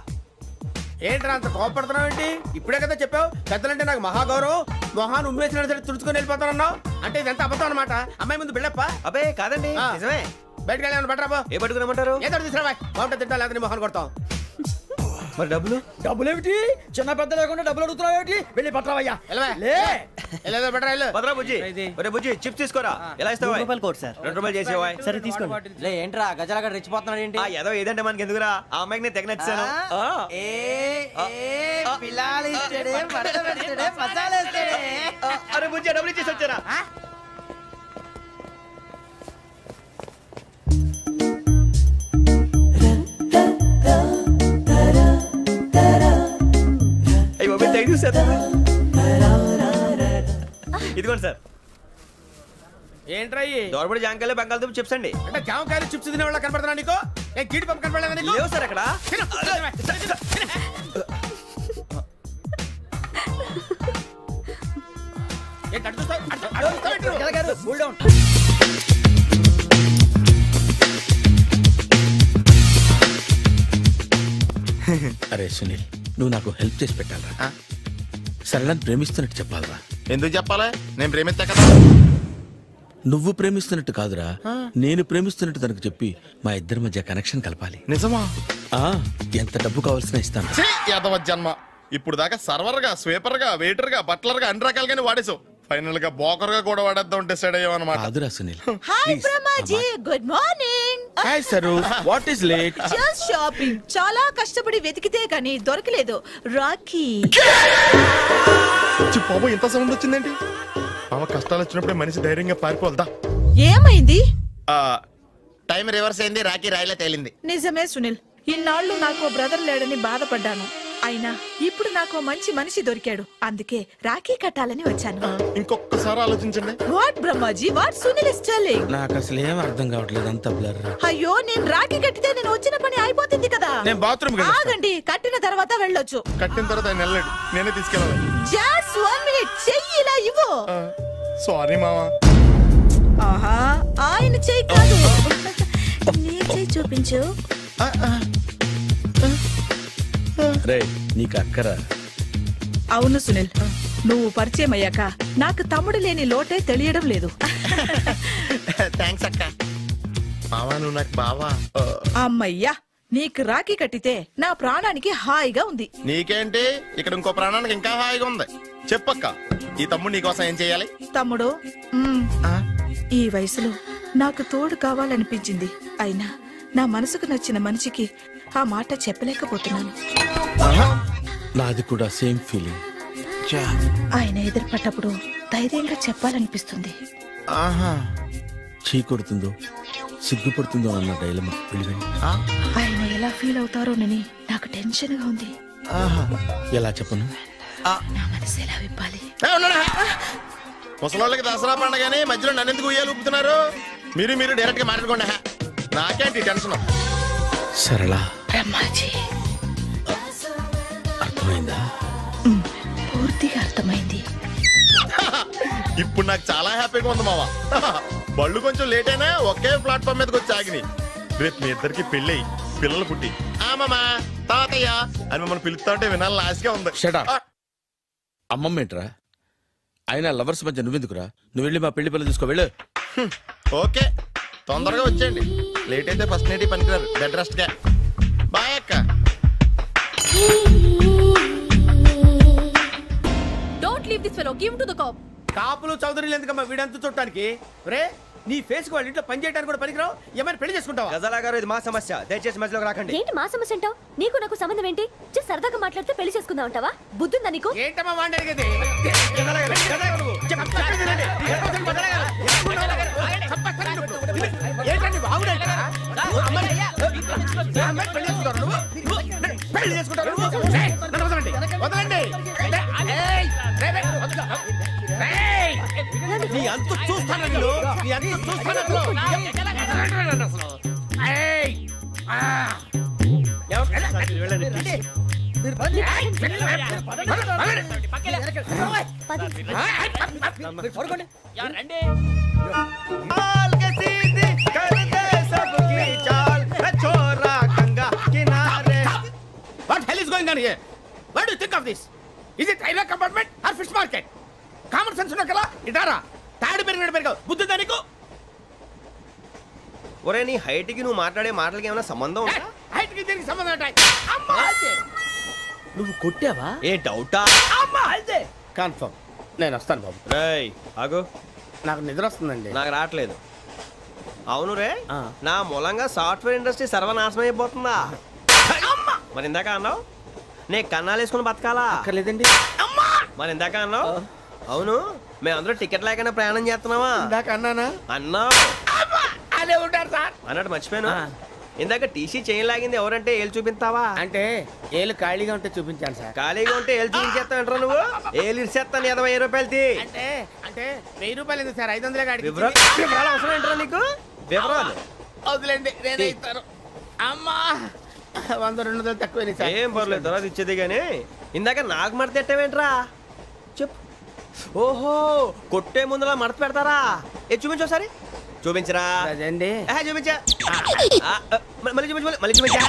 Speaker 1: ఏంట్రా అంత కోపడుతున్నావు ఏంటి? ఇప్పుడే కదా చెప్పావు పెద్దలంటే నాకు మహాగౌరవం. మొహాన్ని ఉమ్మేసిన సరే తుడుచుకొని వెళ్ళిపోతానన్నావు. అంటే ఇదంతా అబద్ధం అనమాట. అమ్మాయి ముందు బిల్డప్ప?
Speaker 5: అబ్బే కాదండి, నిజమే.
Speaker 1: బయటకు వెళ్ళి బట్రాబో.
Speaker 5: ఏ పట్టుకురమ్మంటారు?
Speaker 1: ఏదో తీసుకురా బాగుంటే తింటా, లేదా మొహాన్ని కొడతాం.
Speaker 5: మరి డబ్బులు?
Speaker 6: డబ్బులు ఏమిటి? చిన్న పెద్ద లేకుండా డబ్బులు అడుగుతున్నావు ఏమిటి? వెళ్ళి పట్టరావయ్యా.
Speaker 5: పదరా బుజ్జి. ఒరే బుజ్జి చిప్స్ తీసుకోరా. ఎలా ఇస్తావా?
Speaker 6: Court sir.
Speaker 5: 2 రూపాయలు చేసేవా?
Speaker 6: సరే తీసుకోండి.
Speaker 5: ఏంట్రా గజాలగా రెచ్చిపోతున్నాడు ఏంటి? ఏదో ఏదంటే మనకి ఎందుకురా, ఆ అమ్మాయికి నేను తెగ నచ్చాను. అరే బుజ్జి డబ్బులు ఇచ్చేసి వచ్చారా? ఇదిగోండి సార్.
Speaker 1: ఏంట్రా
Speaker 5: దోరబడి జాంకాయలు బంగాళదుంప చిప్స్ అండి.
Speaker 1: అంటే జామకాయలు చిప్స్ తినే వాళ్ళ కనపడుతున్నా నీకు? గీడి పంపు కనపడలేదా నీకు?
Speaker 5: లేవు సార్ అక్కడ.
Speaker 2: అరే సునీల్ నువ్వు నాకు హెల్ప్ చేసి పెట్టాలరా. సరళని ప్రేమిస్తున్నట్టు చెప్పాలరా.
Speaker 1: ఎందుకు చెప్పాలి? నేను ప్రేమిస్తా కదా.
Speaker 2: నువ్వు ప్రేమిస్తున్నట్టు కాదురా, నేను ప్రేమిస్తున్నట్టు తనకు చెప్పి మా ఇద్దరి మధ్య కనెక్షన్ కలపాలి.
Speaker 1: నిజమా?
Speaker 2: ఎంత డబ్బు కావాల్సిన ఇస్తాను.
Speaker 1: యాదవ జన్మ. ఇప్పుడు దాకా సర్వర్ గా, స్వీపర్ గా, వెయిటర్ గా, బట్లర్ గా అన్ని రకాలుగానే వాడేసావు. ఫైనల్ గా బోకర్ గా కూడా వాడేద్దాం డిసైడ్ అయ్యాం అన్నమాట.
Speaker 2: కాదురా Sunil.
Speaker 9: Hi Brahmaji, good morning.
Speaker 2: Hi sir, what is late?
Speaker 9: Just shopping. చాలా కష్టపడి వెతికితే కానీ దొరకలేదు. రాఖీ.
Speaker 1: బాబు ఇంత సౌండ్ వచ్చిందేంటి? బాబా కష్టాలు వచ్చినప్పుడే మనిషి ధైర్యంగా పారిపోదా.
Speaker 9: ఏమైంది?
Speaker 1: టైం రివర్స్ అయింది. రాఖీ రాయిలా తేలింది.
Speaker 9: నిజమే సునీల్, ఇన్నాళ్ళు నాకు బ్రదర్ లేడని బాధపడ్డాను. అయినా ఇప్పుడు నాకు మంచి మనిషి దొరికాడు. అందుకే రాఖీ కట్టాలని వచ్చాను.
Speaker 1: ఇంకొకసారి ఆలోచించండి.
Speaker 9: What Brahmaji, what Sunil is telling?
Speaker 2: నాకు అసలు ఏం అర్థం కావట్లేదు, అంత బ్లర్.
Speaker 9: అయ్యో, నేను రాఖీ కట్టితే నేను వచ్చిన పని అయిపోతుంది కదా.
Speaker 2: నేను బాత్రూమ్
Speaker 9: ఆగండి, కట్టిన తర్వాత వెళ్ళొచ్చు.
Speaker 1: కట్టిన తర్వాత ఆయన వెళ్ళాడు, నేనే తీసుకెళ్ళాలి.
Speaker 9: జస్ట్ 1 మినిట్, చెయ్యి ఇలా ఇవ్వు.
Speaker 1: సారీ మామా.
Speaker 9: ఆహా, ఆయన చెయ్యి కాదు, నీ చెయ్యి చూపించు.
Speaker 2: రే నీకు అక్కరా?
Speaker 9: అవును సునీల్, నువ్వు పరిచయం అయ్యాక నాకు తమ్ముడు లేని లోటే తెలియడం లేదు.
Speaker 1: థ్యాంక్స్ అక్క. బావా నువ్వు నాకు బావా.
Speaker 9: అమ్మయ్యా, నీకు రాఖీ కట్టితే నా ప్రాణానికి హాయిగా ఉంది.
Speaker 10: నీకేంటి ఇక్కడ ఇంకో ప్రాణానికి ఇంకా హాయిగా ఉంది. చెప్పక్క, ఈ తమ్ముడు నీకోసం ఏం చేయాలి?
Speaker 9: తమ్ముడు, ఈ వయసులో నాకు తోడు కావాలనిపించింది. అయినా నా మనసుకు నచ్చిన మనిషికి ఆ మాట చెప్పలేకపోతున్నాను.
Speaker 1: నాది కూడా సేమ్ ఫీలింగ్.
Speaker 9: ఆయన ఎదురుపడ్డప్పుడు ధైర్యంగా చెప్పాలనిపిస్తుంది.
Speaker 1: చీ కొడుతుందో సిగ్గుపడుతుందో అన్న డైలమా.
Speaker 9: ఆయన ఎలా ఫీల్ అవుతారోనని నాకు టెన్షన్ గా ఉంది.
Speaker 1: ఎలా చెప్పను?
Speaker 9: నా మనసు ఎలా విప్పాలి?
Speaker 10: ముసలోళ్ళకి దసరా పండగని మధ్యలో నన్ను ఎందుకు ఉయ్యాలు ఊపుతున్నారు? మీరు డైరెక్ట్ గా మాట్లాడుకోండి. నాకేంటి టెన్షన్?
Speaker 1: సరళ,
Speaker 9: బ్రహ్మాజీ,
Speaker 1: అర్థమైందా?
Speaker 9: పూర్తిగా అర్థమైంది.
Speaker 10: ఇప్పుడు నాకు చాలా హ్యాపీగా ఉంది మావా. బళ్ళు కొంచెం లేట్ అయినా ఒకే ప్లాట్ఫామ్ మీదకి వచ్చి ఆగినాయి. రేపు మీ ఇద్దరికి పెళ్ళి పిల్లలు పుట్టి మామా తాతయ్య అని మిమ్మల్ని పిలుస్తా ఉంటే వినాలని ఆశగా ఉంది.
Speaker 1: అమ్మమ్మ ఏంట్రా? అయినా లవర్స్ మధ్య నువ్వెందుకురా? నువ్వు వెళ్ళి మా పెళ్లి పిల్లలు తీసుకో వెళ్ళు.
Speaker 10: ఓకే, తొందరగా వచ్చేయండి. లేట్ అయితే ఫస్ట్ నైట్ పనికిరారు. బెడ్ రెస్ట్ గా. బాయ్ అక్క.
Speaker 11: Don't leave this fellow. Give him to the cop.
Speaker 1: కాపులు చౌదరులు ఎందుకమ్మా వీడంతా చుట్టానికి? రే, నీ ఫేస్ వాళ్ళ ఇంట్లో పని చేయడానికి కూడా పనికిరావు. ఏమైనా పెళ్లి చేసుకుంటావా?
Speaker 5: గజాలా గారు, ఇది మా సమస్య, దయచేసి మధ్యలోకి రాకండి.
Speaker 7: ఏంటి మా సమస్య అంటావు? నీకు నాకు సంబంధం ఏంటి? జస్ట్ సరదాగా మాట్లాడితే పెళ్లి చేసుకుందాం అంటావా? బుద్ధుందా నీకు?
Speaker 1: ఏంటమ్మా వాడిని అడిగేది? నీ అంత చూస్తాను. What hell is going on here? What do you think of this? Is it railway compartment or fish market? Common sense ఉన్న కదా ఇటారా. తాడు పెరిగావు బుద్ధి దానికి.
Speaker 5: ఒరే, నీ హైట్ కి నువ్వు మాట్లాడే మాటలకి ఏమైనా సంబంధం ఉందా?
Speaker 1: హైట్ కి దీనికి సంబంధం ఉంటాయి. నువ్వు కొట్టావా?
Speaker 5: ఏ డౌటా?
Speaker 1: కన్ఫర్మ్. నేను వస్తాను బాబు.
Speaker 5: రేయ్ ఆగు,
Speaker 1: నాకు నిద్ర వస్తుందండి.
Speaker 5: నాకు రావట్లేదు. అవును రే, నా మూలంగా సాఫ్ట్వేర్ ఇండస్ట్రీ సర్వనాశనం అయిపోతుందా? మరి ఇందాక అన్నావు నే కన్నాలు వేసుకుని బతకాలా?
Speaker 1: అక్కర్లేదండి.
Speaker 5: మరి ఇందాక అన్నావు అవును మేమందరూ టికెట్ లేకనే ప్రయాణం చేస్తున్నావా?
Speaker 1: ఇందాక అన్నానా?
Speaker 5: అన్నావు.
Speaker 1: అదే ఉంటారు సార్
Speaker 5: అన్నట్టు మర్చిపోయాను. ఇందాక టీసీ చైన్ లాగింది ఎవరంటే ఏళ్ళు చూపిస్తావా?
Speaker 1: అంటే ఏళ్ళు ఖాళీగా ఉంటే చూపించాను సార్.
Speaker 5: ఖాళీగా ఉంటే ఏళ్ళు చూపించేస్తానంటారా నువ్వు? ఏళ్ళు ఇచ్చేస్తాను 20 రూపాయలు తీ.
Speaker 1: అంటే అంటే 1000 రూపాయలు ఎందుకు సార్? 500 గాడికి.
Speaker 5: వివరాలు అవసరం ఏంటారా నీకు? వివరాలు
Speaker 1: వదిలేండి, నేనే ఇస్తాను. అమ్మా 100-200 తక్కువ సార్.
Speaker 5: ఏం పర్లేదు, తర్వాత ఇచ్చేది. కానీ ఇందాక నాకు మడత ఎట్టవేంట్రా? చెప్పు. ఓహో, కొట్టే ముందులా మడత పెడతారా? ఏ చూపించు ఒకసారి. చూపించరా?
Speaker 1: అదండి.
Speaker 5: చూపించా. మళ్ళీ చూపించు, మళ్ళీ చూపించా.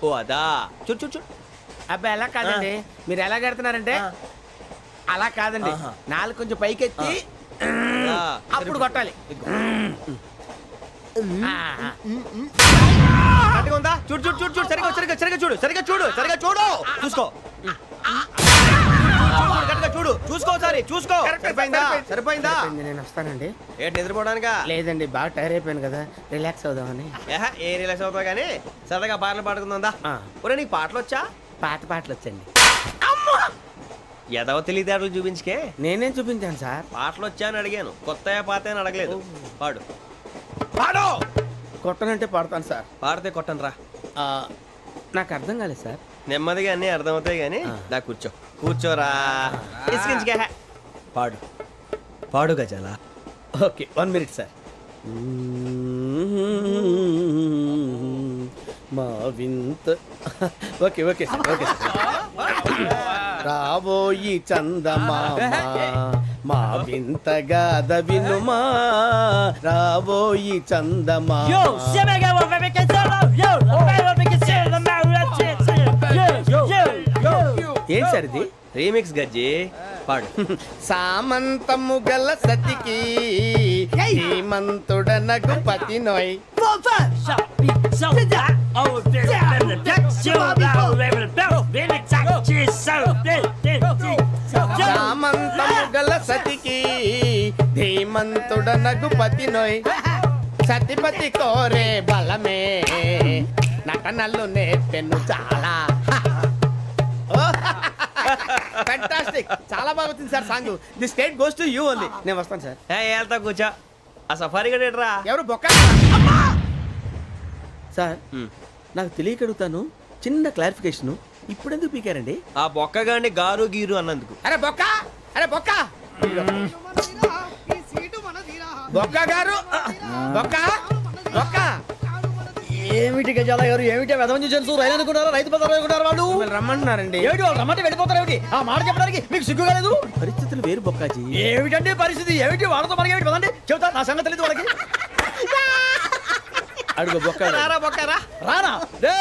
Speaker 5: ఓ అదా, చూడు చూడు చూడు.
Speaker 1: అబ్బాయి ఎలా కాదండి, మీరు ఎలా కడుతున్నారంటే అలా కాదండి. నాలుగు కొంచెం పైకెత్తి అప్పుడు కొట్టాలి.
Speaker 5: ఉందా? చూడు చూడు చూడు చూడు, సరిగా సరిగా సరిగా చూడు, సరిగా చూడు, సరిగా చూడు, చూసుకో. చూడు చూసుకో, సరే చూసుకో. సరిపోయిందా? సరిపోయిందా?
Speaker 1: నేను వస్తానండి.
Speaker 5: ఏంటి నిద్రపోవడానికా?
Speaker 1: లేదండి, బాగా టైర్ అయిపోయాను కదా, రిలాక్స్ అవుదామని.
Speaker 5: ఏ రిలాక్స్ అవుతావు కానీ సరదాగా పాటలు పాడుకుందా? ఒరే, నీకు పాటలు వచ్చా?
Speaker 1: పాత పాటలు వచ్చండి.
Speaker 5: ఎదవ తెలివితేటలు చూపించుకే.
Speaker 1: నేనేం చూపించాను సార్?
Speaker 5: పాటలు వచ్చా అని అడిగాను, కొత్త పాత అని అడగలేదు. పాడు పాడు.
Speaker 1: కొట్టనంటే పాడతాను సార్.
Speaker 5: పాడితే కొట్టను రా.
Speaker 1: నాకు అర్థం కాలేదు సార్.
Speaker 5: నెమ్మదిగా అన్నీ అర్థమవుతాయి కానీ దా కూర్చో. కూర్చోరా. పాడు పాడు గజాల.
Speaker 1: Okay, 1 minute sir. మా వింత. Okay okay sir, okay sir. రాబోయి చందమామ మా వింత గాథ వినుమా, రాబోయి చందమామ.
Speaker 5: ఏంటి సార్ ఇది రీమిక్స్ గజ్జి పాడు.
Speaker 4: సామంతము గల సతికి హేమంతుడనగు పతి నోయ్. సామంతము గల సతికి ధీమంతుడనగు పతి నోయ్. సతిపతి కోరే బలమే నటనలు నేర్పెను చాలా. ఫ్యాంటాస్టిక్, చాలా బాగా వచ్చింది sir song. The state goes to you only. నేను వస్తాను సార్.
Speaker 5: వెళ్తా కూర్చో. ఆ సఫారీ గడేట్రా
Speaker 4: ఎవరు బొక్క సార్? నాకు తెలియక అడుగుతాను, చిన్న క్లారిఫికేషన్. ఇప్పుడెందుకు పీకారండి?
Speaker 5: ఆ బొక్కగాండి గారు గీరు అన్నందుకు.
Speaker 4: అరే బొక్క, అరే బొక్క, బొక్క గారు, బొక్క బొక్క.
Speaker 6: ఏమిటి గజాల గారు, ఏమిటి వెదవని జంతువు? రైలు అనుకున్నారా, రైతు బజార్ అనుకున్నారా? వాళ్ళు
Speaker 4: రమ్మంటున్నారండి.
Speaker 6: ఏమిటి వాళ్ళు రమ్మంటే వెళ్ళిపోతారు? ఏమిటి ఆ మాట చెప్పడానికి మీకు సిగ్గు కాలేదు?
Speaker 4: పరిస్థితులు వేరు బొక్కాజీ.
Speaker 6: ఏమిటండి పరిస్థితి? ఏమిటి వాళ్ళతో మనకి ఏమిటి? పదండి చెబుతా, నా సంగతి తెలియదు వాళ్ళకి.
Speaker 4: అడుగు బొక్క.
Speaker 5: రారా బొక్కరా
Speaker 6: రానా రే,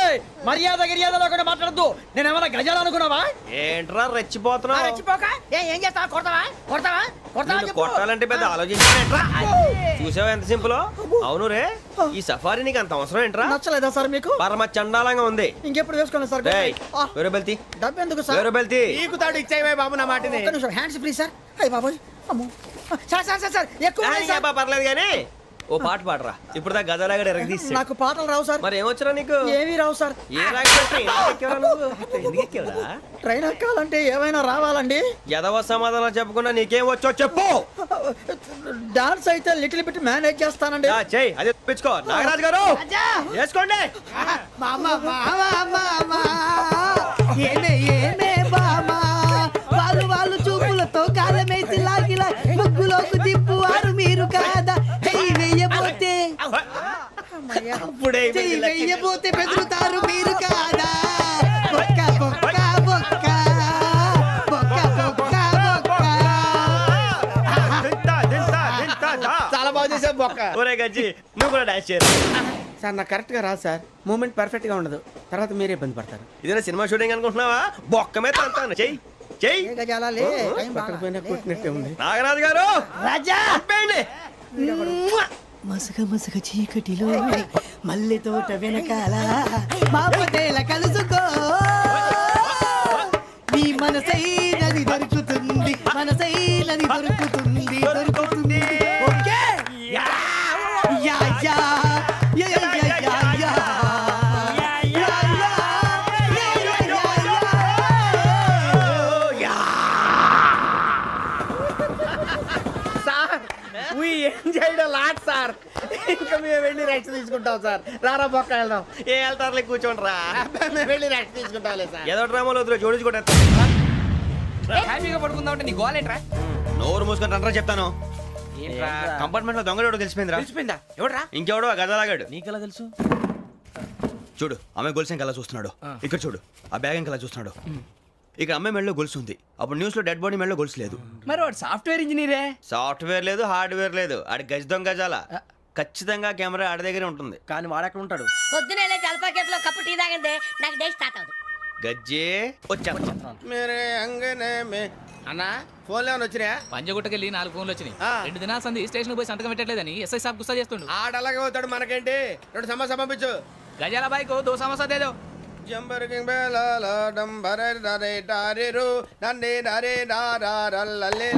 Speaker 6: మర్యాద గిర్యాద లేకుండా మాట్లాడద్దు. నేనేమన్నా గజాలు అనుకున్నావా?
Speaker 5: ఏంట్రా రెచ్చిపోతున్నావు?
Speaker 6: రెచ్చిపోక ఏం చేస్తావా? కొడతావా కొడతావా కొడతావా?
Speaker 5: కొట్టాలంటే పెద్ద ఆలోచించానేంట్రా. చూసావా ఎంత సింపుల్? అవును రే, ఈ సఫారీ నీకు అంత అవసరం ఏంట్రా?
Speaker 6: నచ్చలేదా సార్ మీకు?
Speaker 5: పరమ చండాలంగా ఉంది.
Speaker 6: ఇంకెప్పుడు వేసుకోండి సార్.
Speaker 5: వేరే బెల్తి,
Speaker 6: డబ్బు ఎందుకు సార్?
Speaker 5: వేరే బెల్తి.
Speaker 4: నీకు తాడు ఇచ్చాయి బాబు నా మాటని.
Speaker 6: Hands please sir. అయ్యి బాబోయ్, అమ్మో సార్ సార్ సార్ సార్ ఎక్కువ ఉన్నాయి సార్.
Speaker 5: పర్లేదు కానీ ఓ పాట పాడరా. ఇప్పుడు దా గజలాగడ ఎరగదీసి.
Speaker 6: నాకు పాటలు రావు సార్.
Speaker 5: మరి ఏమొచ్చరా నీకు?
Speaker 6: ఏమీ రావు సార్.
Speaker 5: ఏ రాకెవరా?
Speaker 6: ట్రైన్ ఎక్కాలంటే ఏమైనా రావాలండి.
Speaker 5: ఎదవ సమాధానం చెప్పకుండా నీకేం వచ్చో చెప్పు.
Speaker 6: డాన్స్ అయితే లిటిల్ బిట్ మేనేజ్ చేస్తానండి.
Speaker 5: చెయ్యి, అదే తెప్పించుకో. నాగరాజు గారు వేసుకోండి.
Speaker 12: వాళ్ళు చూపులతో కాలమేసి లాగిలా ముగ్గులోకి తిప్పువారు మీరు కాదా? వెయ్యబోతే వెయ్యబోతే బెదురుతారు మీరు కాదా? బొక్క బొక్క బొక్క బొక్క బొక్క బొక్క.
Speaker 4: చాలా బాగా చేసావు బొక్క.
Speaker 5: ఒరే గజ్జి, నువ్వు కూడా డాన్స్ చేయరు
Speaker 4: సార్. నాకు కరెక్ట్ గా రాదు సార్. మూమెంట్ పర్ఫెక్ట్ గా ఉండదు, తర్వాత మీరే ఇబ్బంది పడతారు.
Speaker 5: ఇదేనా సినిమా షూటింగ్ అనుకుంటున్నావా? బొక్క మీద అంటాను. చెయ్యి చెయ్యి. నాగరాజు గారు
Speaker 12: రాజా మసగ మసగ చీకటిలో మల్లె తోట వెనకాల మాపటేల కలుసుకో. నీ మనసైనది దొరుకుతుంది, మనసైనది దొరుకుతుంది, దొరుకుతుంది. Okay yeah yeah yeah yeah yeah yeah.
Speaker 4: Sir ఇంకా మేము వెళ్ళి రెస్ట్ తీసుకుంటాం సార్. రారా బొక్క వెళ్దాం.
Speaker 5: ఏ వెళ్తారులే, కూర్చోండి రా.
Speaker 4: మేము వెళ్ళి రెస్ట్ తీసుకుంటాంలే సార్.
Speaker 5: ఏదో డ్రామాలో వద్దు, జోడించుకుంటా.
Speaker 13: హ్యాపీగా పడుకుందాం అంటే నీ గోలేట్రా?
Speaker 5: నోరు మూసుకొని రండ్రా చెప్తాను. కంపార్ట్మెంట్ లో దొంగడు తెలిసిపోయిందిరా.
Speaker 13: తెలిసిపోయిందా? ఎవడ్రా?
Speaker 5: ఇంకెవడో గదలాగాడు.
Speaker 13: నీకెలా తెలుసు?
Speaker 5: చూడు, ఆమె గొలుసు ఇంకలా చూస్తున్నాడు. ఇక్కడ చూడు, ఆ బ్యాగ్ ఇంకలా చూస్తున్నాడు. ఇక్కడ అమ్మాయి మెడలో గొలుసు ఉంది. అప్పుడు న్యూస్ లో డెడ్ బాడీ మెడలో గొలుసు లేదు.
Speaker 13: మరి వాడు సాఫ్ట్వేర్ ఇంజనీరే.
Speaker 5: సాఫ్ట్వేర్ లేదు, హార్డ్వేర్ లేదు. ఆడి గజ దొంగ గజాల. ఖచ్చితంగా కెమెరా ఆడి దగ్గరే ఉంటుంది.
Speaker 6: కానీ వాడెక్కడ ఉంటాడు?
Speaker 14: పొద్దునే జలపా కేఫ్ లో కప్పు టీ తాగిందే నాకు డే స్టార్ట్ అవుతుంది.
Speaker 5: గజ్జే వచ్చా
Speaker 4: మేరే అంగనే మే అన్నా ఫోన్లో ఏమైనా వచ్చినాయా?
Speaker 13: పంజగుట్టకెళ్ళి 4 ఫోన్లు వచ్చినాయి. 2 దినాల సంది స్టేషన్ పోయి సంతకం పెట్టలేదని ఎస్ఐ సాబ్ గుస్తా చేస్తుండు.
Speaker 4: ఆడలాగే పోతాడు, మనకేంటి? 2 సమస్య పంపించు.
Speaker 13: గజాల బైక్ 2 సమస్య దేదో.
Speaker 4: జంబర్కింగ్ బెలాల డంబరే డరే డారిరు నన్నే డరే డారల్లలే.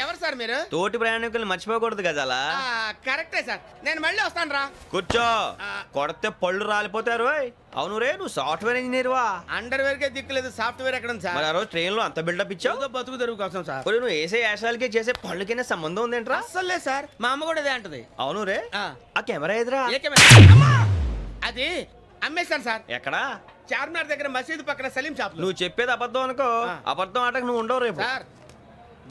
Speaker 4: ఎవరు సార్ మీరు?
Speaker 5: తోటి ప్రయాణికులు మర్చిపోకూడదు గజాల.
Speaker 4: కరెక్టే సార్, నేను మళ్ళీ వస్తాను రా.
Speaker 5: కూర్చో, కొడితే పళ్ళు రాలిపోతారు. అవును రే, నువ్వు సాఫ్ట్వేర్ ఇంజనీర్ వా?
Speaker 4: అండర్వేర్ కే దిక్కులేదు, సాఫ్ట్వేర్ ఎక్కడ ఉంది సార్?
Speaker 5: మరి ఆ రోజు ట్రైన్ లో అంత బిల్డప్ ఇచ్చావు.
Speaker 4: బతుకు తెరుగు కోసం సార్.
Speaker 5: నువ్వు వేసే యాశాలకి చేసే పళ్ళకైనా సంబంధం ఉందేంట్రా?
Speaker 4: అస్సలు లేదు సార్, మా అమ్మ కూడా అదే అంటది.
Speaker 5: అవును రే, ఆ కెమెరా ఎదురా?
Speaker 4: అది అమ్మేశాను సార్.
Speaker 5: ఎక్కడా?
Speaker 4: చార్మినార్ దగ్గర మసీదు పక్కన సలీం షాప్.
Speaker 5: నువ్వు చెప్పేది అబద్ధం అనుకో. అబద్ధం ఆటకు నువ్వు ఉండవు రేపు.
Speaker 4: సార్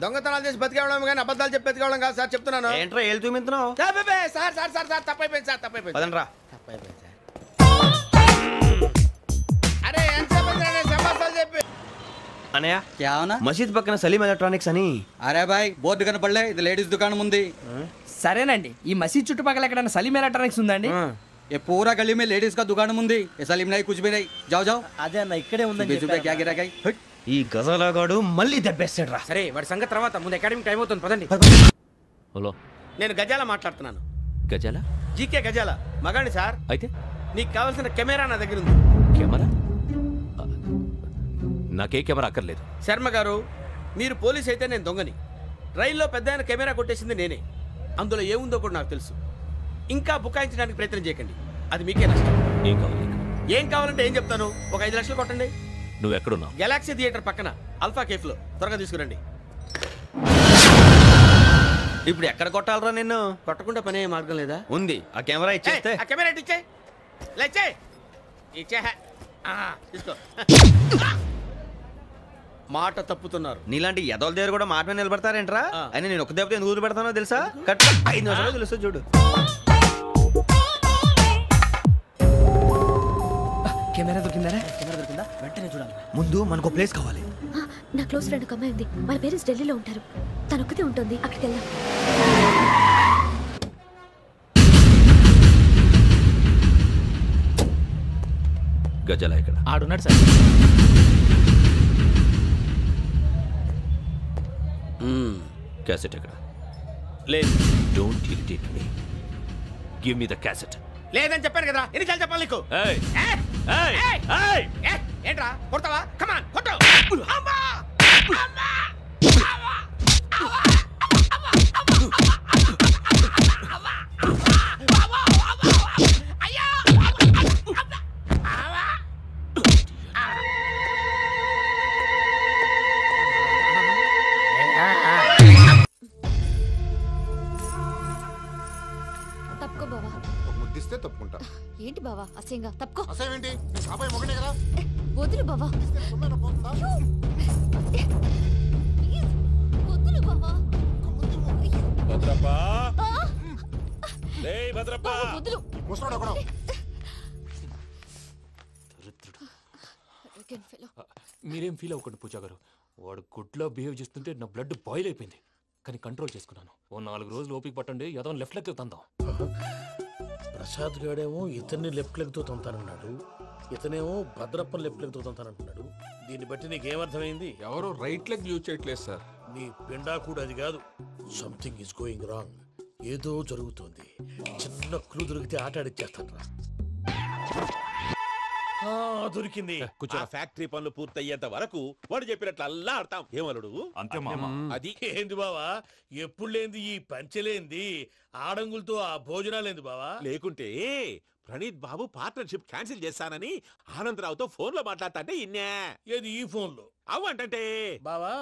Speaker 4: దొంగతనాలు చేసి బతికేవడం కానీ అబద్ధాలు చెప్పి బతికేవడం కాదు సార్, చెప్తున్నాను.
Speaker 5: ఏంట్రా ఏళ్ళు చూపించున్నావు?
Speaker 4: సార్ సార్ సార్ సార్ తప్పైపోయింది సార్, తప్పైపోయింది.
Speaker 5: పదండ్రా.
Speaker 4: తప్పైపోయింది సార్. అరే ఎంత చెప్పి
Speaker 5: అనయ్య, మసీద్ పక్కన సలీం ఎలక్ట్రానిక్స్ అని.
Speaker 15: అరే బాయ్, బోర్డు కనపడలే, ఇది లేడీస్ దుకాణం ఉంది.
Speaker 13: సరేనండి, ఈ మసీద్ చుట్టుపక్కల ఎక్కడైనా సలీం ఎలక్ట్రానిక్స్ ఉందండి?
Speaker 15: ये पूरा गली में लेडीज का दुकान मुंदी ये सलीम नहीं कुछ भी नहीं जाओ जाओ
Speaker 6: అదే అన్న ఇక్కడే ఉందని
Speaker 15: सुबह क्या गिरा गई
Speaker 5: ఈ గజాలగాడు మళ్ళీ దెబ్బేస్తాడు రా.
Speaker 16: సరే వాడి సంగతి తర్వాత ముందు అకాడమిక్ టైం అవుతుంది పదండి.
Speaker 2: హలో,
Speaker 1: నేను గజాల మాట్లాడుతున్నాను.
Speaker 2: గజాల?
Speaker 1: జీకే గజాల మగాండి సార్.
Speaker 2: అయితే
Speaker 1: నీకు కావాల్సిన కెమెరా నా దగ్గర ఉంది.
Speaker 2: కెమెరా? నాకే కెమెరా అక్కర్లేదు.
Speaker 1: శర్మ గారు, మీరు పోలీస్ అయితే నేను దొంగని. రైల్లో పెద్ద ఆయన కెమెరా కొట్టేసింది నేనే. అందులో ఏముందో కూడా నాకు తెలుసు. ఇంకా బుకాయించడానికి ప్రయత్నం చేయకండి, అది మీకే నష్టం.
Speaker 2: ఏం కావాలి?
Speaker 1: ఏం కావాలంటే ఏం చెప్తాను. ఒక 5 లక్షలు కొట్టండి.
Speaker 2: నువ్వు ఎక్కడున్నావు?
Speaker 1: గెలాక్సీ థియేటర్ పక్కన అల్ఫా కేఫ్ లో. త్వరగా తీసుకురండి.
Speaker 5: ఇప్పుడు ఎక్కడ కొట్టాలరా నిన్ను?
Speaker 1: కొట్టకుండా పనే మార్గం లేదా?
Speaker 5: ఉంది. ఆ కెమెరా ఇచ్చేస్తే
Speaker 1: ఆ కెమెరా ఇచ్చే లేచే ఇచ్చే తీసుకో. మాట తప్పుతున్నారు.
Speaker 5: నీలాంటి ఎదల దగ్గర కూడా మాట మీద నిలబడతారేంట్రా? అని నేను ఒక దెబ్బతో ఎందుకు ఊరు పెడతానో తెలుసా? కట్ 5 నిమిషాలు తెలుసు చూడు. కెమెరా దొరికిందా?
Speaker 6: కెమెరా దొరికిందా? వెంటనే చూడాలి.
Speaker 5: ముందు మనకు ప్లేస్ కావాలి.
Speaker 7: నా క్లోజ్ ఫ్రెండ్ ఒక అమ్మాయి ఉంది. వాళ్ళ పేరెంట్స్ ఢిల్లీలో ఉంటారు. తను ఒక్కతే ఉంటుంది. అక్కడికి వెళ్దాం.
Speaker 2: గజాల ఇక్కడ
Speaker 13: ఆడున్నాడు సార్.
Speaker 2: క్యాసెట్ ఎక్కడ?
Speaker 1: లేదు.
Speaker 2: Don't irritate me. Give me the cassette.
Speaker 1: లేదని చెప్పాను కదా, ఎన్నిసార్లు చెప్పాలి నీకు? ఏంట్రా కొడతావా? కమాన్ కొట్టు.
Speaker 7: తప్పుకో బావా.
Speaker 17: ముద్దిస్తే తప్పుకుంటా.
Speaker 7: ఏంటి బావా అసహ్యంగా? తప్పుకో.
Speaker 17: అసేమేంటి? నీ కాబోయే మొగనే కదా.
Speaker 7: వదులు బావా.
Speaker 17: సొమ్మేనా పోతుందా?
Speaker 7: వదులు బావా.
Speaker 2: భద్రప్పా, భద్రప్పా,
Speaker 7: వదులు.
Speaker 17: ముసలోడు ఒకడు.
Speaker 16: మీరేం ఫీల్ అవ్వకండి పూజా గారు. వాడు గుడ్లో బిహేవ్ చేస్తుంటే నా బ్లడ్ బాయిల్ అయిపోయింది. కానీ కంట్రోల్ చేసుకున్నాను. ఓ 4 రోజులు ఓపిక పట్టండి, ఏదో లెఫ్ట్ లెగ్ తందాం.
Speaker 18: ప్రసాద్ గాడేమో ఇతన్ని లెఫ్ట్ లెగ్ తో తంతానన్నాడు, ఇతనేమో భద్రప్ప లెఫ్ట్ లెగ్ తో తంతానంటున్నాడు. దీన్ని బట్టి నీకేమర్థమైంది?
Speaker 19: ఎవరో రైట్ లెగ్ యూజ్ చేయట్లేదు సార్.
Speaker 18: నీ పిండా కూడా అది కాదు. Something is going wrong. ఏదో జరుగుతోంది. చిన్న క్లూ దొరికితే ఆట ఆడిచ్చేస్తాను రా. దొరికింది.
Speaker 20: ఆ ఫ్యాక్టరీ పనులు పూర్తయ్యేంత వరకు వాడు చెప్పినట్లు అల్లా ఆడతాం. ఏమలుడు?
Speaker 18: అంతే మామ. అది ఏంది బావా? ఎప్పుడు లేంది ఈ పంచలేంది? ఆడంగులతో ఆ భోజనాలేంది బావా?
Speaker 20: లేకుంటే ప్రణీత్ బాబు పార్ట్నర్షిప్ క్యాన్సిల్ చేస్తానని ఆనందరావుతో ఫోన్ లో మాట్లాడతాంటే ఇన్నే.
Speaker 18: ఏది ఈ ఫోన్ లో?
Speaker 20: అవ్వంటే
Speaker 18: బావా,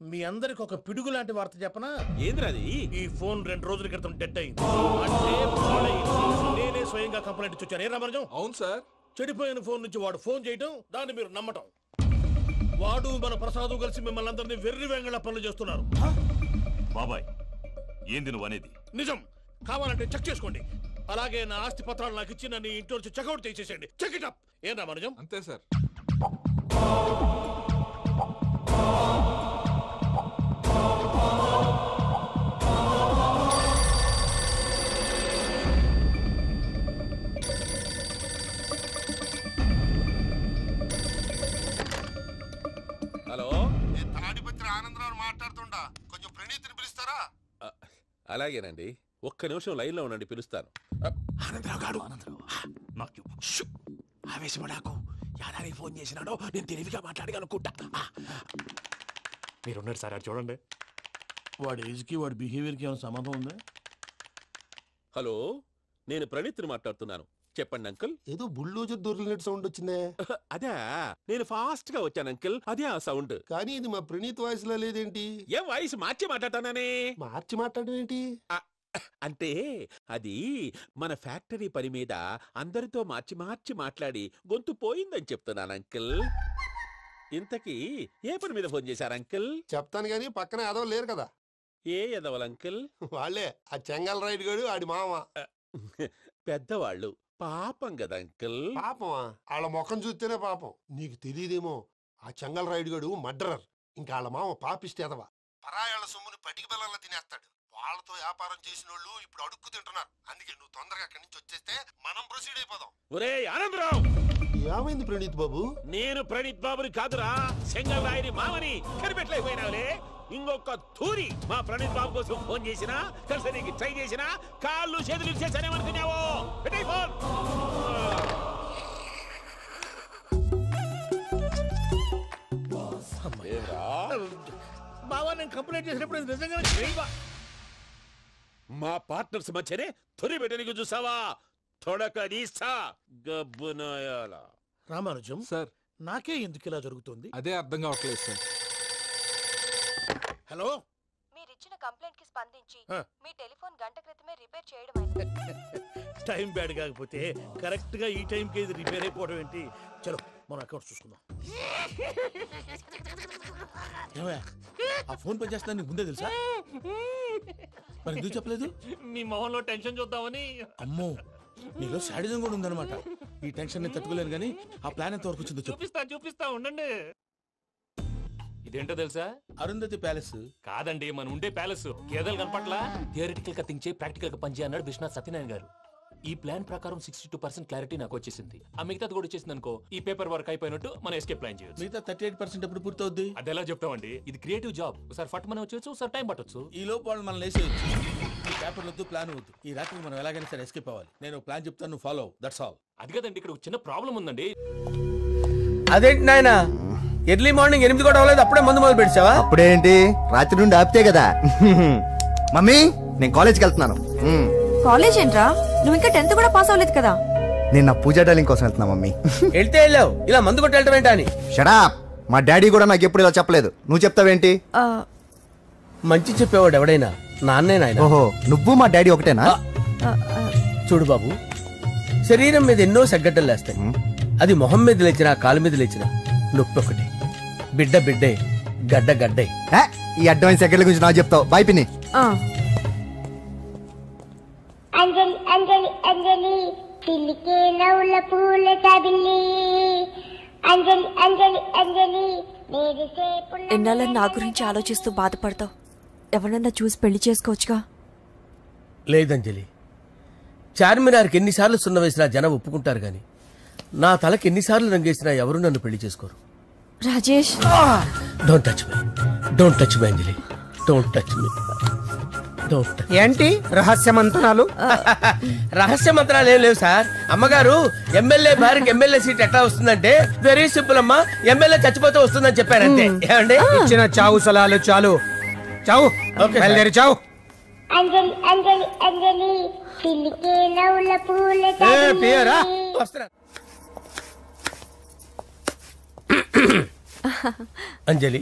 Speaker 18: మీ అందరికి ఒక పిడుగు లాంటి వార్త చెప్పనా?
Speaker 20: ఏంద్రది?
Speaker 18: ఈ ఫోన్ 2 రోజుల క్రితం డెడ్ అయింది. అంటే పాడైంది. నేనే స్వయంగా కంప్లైంట్ ఇచ్చి వచ్చాను. ఏ రామరాజం?
Speaker 19: అవును సార్.
Speaker 18: చెడిపోయిన ఫోన్ నుంచి వాడు ఫోన్ చేయటం, దాన్ని మీరు నమ్మటం. వాడు మన ప్రసాదు కలిసి మిమ్మల్ని అందరినీ వెర్రి వెంగళ పనులు చేస్తున్నారు.
Speaker 21: బాబాయ్, ఏంది నువ్వు అనేది?
Speaker 18: నిజం. కావాలంటే చెక్ చేసుకోండి. అలాగే నా ఆస్తి పత్రాలు నాకు ఇచ్చి నన్ను ఇంట్లో నుంచి చెక్అౌట్ చేసేసేయండి. Check it up. ఏం రామరాజం?
Speaker 19: అంతే సార్.
Speaker 20: హలో,
Speaker 17: తాడిపత్రి ఆనందరావు మాట్లాడుతుండా. కొంచెం ప్రణీతిని పిలుస్తారా?
Speaker 20: అలాగేనండి. ఒక్క నిమిషం లైన్ లో ఉండండి, పిలుస్తాను.
Speaker 18: ఆనందరావు గాడు.
Speaker 20: ఆవేశపడాకు. యాదానికి ఫోన్ చేసినాడో నేను తెలివిగా మాట్లాడగలనుకుంటా.
Speaker 18: మీరున్నారు సార్, చూడండి. వాడి ఏజ్కి వాడి బిహేవియర్కి ఏమైనా సంబంధం ఉందా?
Speaker 20: హలో, నేను ప్రణీత్ని మాట్లాడుతున్నాను. చెప్పండి అంకుల్.
Speaker 17: ఏదో బుల్డోజర్ దొరికినట్టు సౌండ్ వచ్చిందే.
Speaker 20: అదే, నేను ఫాస్ట్ గా వచ్చాను అంకుల్. అదే ఆ సౌండ్.
Speaker 17: కానీ ఇది మా ప్రణీత్ వాయిస్ లో లేదేంటి?
Speaker 20: ఏ వాయిస్ మార్చి మాట్లాడతాననే?
Speaker 17: మార్చి మాట్లాడడం ఏంటి?
Speaker 20: అంటే అది మన ఫ్యాక్టరీ పని మీద అందరితో మార్చి మార్చి మాట్లాడి గొంతు పోయిందని చెప్తున్నాను అంకుల్. ఇంతకీ ఏ పని మీద ఫోన్ చేశారు అంకుల్?
Speaker 17: చెప్తాను గానీ పక్కన ఏదో లేరు కదా.
Speaker 20: ఏ ఎదవలు అంకుల్?
Speaker 17: వాళ్ళే ఆ చెంగల్ రైడ్ గడు ఆడి మామ.
Speaker 20: పెద్దవాళ్ళు. పాపం కదా అంకుల్.
Speaker 17: పాపమా? వాళ్ళ ముఖం చూస్తేనే పాపం. నీకు తెలియదేమో, ఆ చెంగల్ రైడ్ గడు మర్డరర్. ఇంకా వాళ్ళ మామ పాపిస్తేదవా. పరాయాళ్ళ సొమ్ముని పటికి బెల్లంలో తినేస్తాడు. వాళ్ళతో వ్యాపారం చేసిన వాళ్ళు ఇప్పుడు అడుక్కు తింటున్నారు. అందుకే నువ్వు తొందరగా అక్కడి నుంచి వచ్చేస్తే మనం ప్రొసీడ్ అయిపోదాం.
Speaker 20: ఒరే ఆనందరావు,
Speaker 17: ఏమైంది ప్రణీత్ బాబు?
Speaker 20: నేను ప్రణీత్ బాబుని కాదురా, సెంగల్ రాయని మామని కనిపెట్టలేకపోయినావులే. ఇంకొక తూరి మా ప్రణీత్ బాబు కోసం ఫోన్ చేసినా, కలిసి నీకు ట్రై చేసినా కాళ్ళు చేతులు ఇచ్చేసానేమనుకున్నావు. పెట్టే ఫోన్.
Speaker 18: బావా, నేను కంప్లైంట్ చేసినప్పుడు నిజంగా
Speaker 20: మా పార్ట్నర్స్ మధ్యనే తొలి పెట్టడానికి చూసావా? తొడక నీస్తా గబ్బునాయాల.
Speaker 18: రామానుజం
Speaker 19: సార్,
Speaker 18: నాకే ఎందుకు ఇలా జరుగుతుంది?
Speaker 19: అదే అర్థం కావట్లేదు సార్.
Speaker 18: హలో,
Speaker 3: మీరిచ్చిన కంప్లైంట్ కి స్పందించి మీ టెలిఫోన్ గంట క్రితమే రిపేర్ చేయడం
Speaker 18: టైం బ్యాడ్ కాకపోతే కరెక్ట్ గా ఈ టైం కి ఇది రిపేర్ అయిపోవడం ఏంటి? చలో మన అకౌంట్ చూసుకుందాం. ఆ ఫోన్ పనిచేస్తున్నా నీకు ముందే తెలుసా? మరి ఎందుకు చెప్పలేదు?
Speaker 16: మీ మొహంలో టెన్షన్ చూద్దామని.
Speaker 18: అమ్మో, నీలో శాడిజం కూడా ఉందన్నమాట. ఈ టెన్షన్ ని తట్టుకోలేను కానీ ఆ ప్లాన్ ఎంత వరకు వచ్చిందో
Speaker 16: చూపిస్తా ఉండండి. ఇదేంటో తెలుసా?
Speaker 18: అరుంధతి ప్యాలెస్
Speaker 16: కాదండి, మన ఉండే ప్యాలెస్. గేదెలు కనపట్లా? థియరిటికల్ గా థింక్ చేయి, ప్రాక్టికల్ గా పనిచేయ అన్నాడు విశ్వనాథ్ సత్యనారాయణ గారు. ఈ ప్లాన్ ప్రకారం 62% క్లారిటీ నాకు వచ్చేసింది. ఆ మిగతాది కూడా వచ్చేసింది అనుకో, ఈ పేపర్ వర్క్ అయిపోయినట్టు మనం ఎస్కేప్ ప్లాన్ చేయొచ్చు.
Speaker 18: మిగతా 38% ఎప్పుడు పూర్తవుద్ది?
Speaker 16: అది ఎలా చెప్తామండి? ఇది క్రియేటివ్ జాబ్. ఒకసారి ఫట్ మనం వచ్చేచ్చు, ఒకసారి టైం పట్టొచ్చు.
Speaker 18: ఈ లోపు వాళ్ళు మనం లేసేయచ్చు. ఈ పేపర్ వద్దు, ప్లాన్ వద్దు. ఈ రాత్రికి మనం ఎలాగైనా సరే ఎస్కేప్ అవ్వాలి. నేను ప్లాన్ చెప్తాను, నువ్వు ఫాలో. That's all.
Speaker 16: అది కదండి, ఇక్కడ చిన్న ప్రాబ్లం ఉందండి.
Speaker 5: అదేంటి నాయన, ఎర్లీ మార్నింగ్ 8 కూడా అవ్వలేదు, అప్పుడే మందు మొదలు పెడిచావా?
Speaker 22: అప్పుడేంటి, రాత్రి నుండి ఆపితే కదా. మమ్మీ, నేను కాలేజ్కి వెళ్తున్నాను.
Speaker 3: కాలేజ్ ఏంట్రా? నువ్వు ఇంకా 10th కూడా పాస్ అవ్వలేదు కదా.
Speaker 22: నేను నా పూజా డాలింగ్ కోసం వెళ్తున్నా మమ్మీ.
Speaker 5: వెళ్తే వెళ్ళావు, ఇలా మందు కొట్టి వెళ్ళటం ఏంటా అని.
Speaker 22: షడా, మా డాడీ కూడా నాకు ఎప్పుడు ఇలా చెప్పలేదు. నువ్వు చెప్తావేంటి?
Speaker 5: మంచి చెప్పేవాడు ఎవడైనా నాన్నే నాయన.
Speaker 22: ఓహో, నువ్వు మా డాడీ ఒకటేనా?
Speaker 5: చూడు బాబు, శరీరం మీద ఎన్నో సగ్గడ్డలు లేస్తాయి. అది మొహం మీద లేచినా కాలు మీద లేచినా నొప్పి ఒకటి. బిడ్డ బిడ్డే, గడ్డ గడ్డే.
Speaker 22: ఈ అడ్వాన్స్ సెకండ్ల గురించి నాకు చెప్తావు. బాయ్ పిన్ని.
Speaker 23: అంజలి అంజలి అంజలి పిల్లికే నవ్వుల పూల తబిల్లి. అంజలి అంజలి అంజలి
Speaker 3: ఎన్నాళ్ళ నా గురించి ఆలోచిస్తూ బాధపడతావు? ఎవరన్నా చూసి పెళ్లి చేసుకోవచ్చుగా.
Speaker 5: లేదంజలి, చార్మినార్కి ఎన్నిసార్లు సున్న వేసినా జనం ఒప్పుకుంటారు గాని నా తలకి ఎన్నిసార్లు రంగేసినా ఎవరు నన్ను పెళ్లి చేసుకోరు.
Speaker 3: Rajesh,
Speaker 5: don't touch me, don't touch me Anjali, don't touch me.
Speaker 24: ఏంటి రహస్య మంత్రాలు?
Speaker 5: రహస్య మంత్రాలు ఏం లేవు సార్. అమ్మగారు ఎమ్మెల్యే భార్యకి ఎమ్మెల్యే సీట్ ఎట్లా వస్తుందంటే వెరీ సింపుల్ అమ్మా, ఎమ్మెల్యే చచ్చిపోతే వస్తుందని చెప్పారంతే. ఏమండి,
Speaker 24: ఇచ్చిన చావు సలాలు చాలు. చావు, బయలుదేరి చావు.
Speaker 23: అంజలి అంజలి అంజలి పిల్లికే నవ్వుల పూల తబిల్లి.
Speaker 5: అంజలి,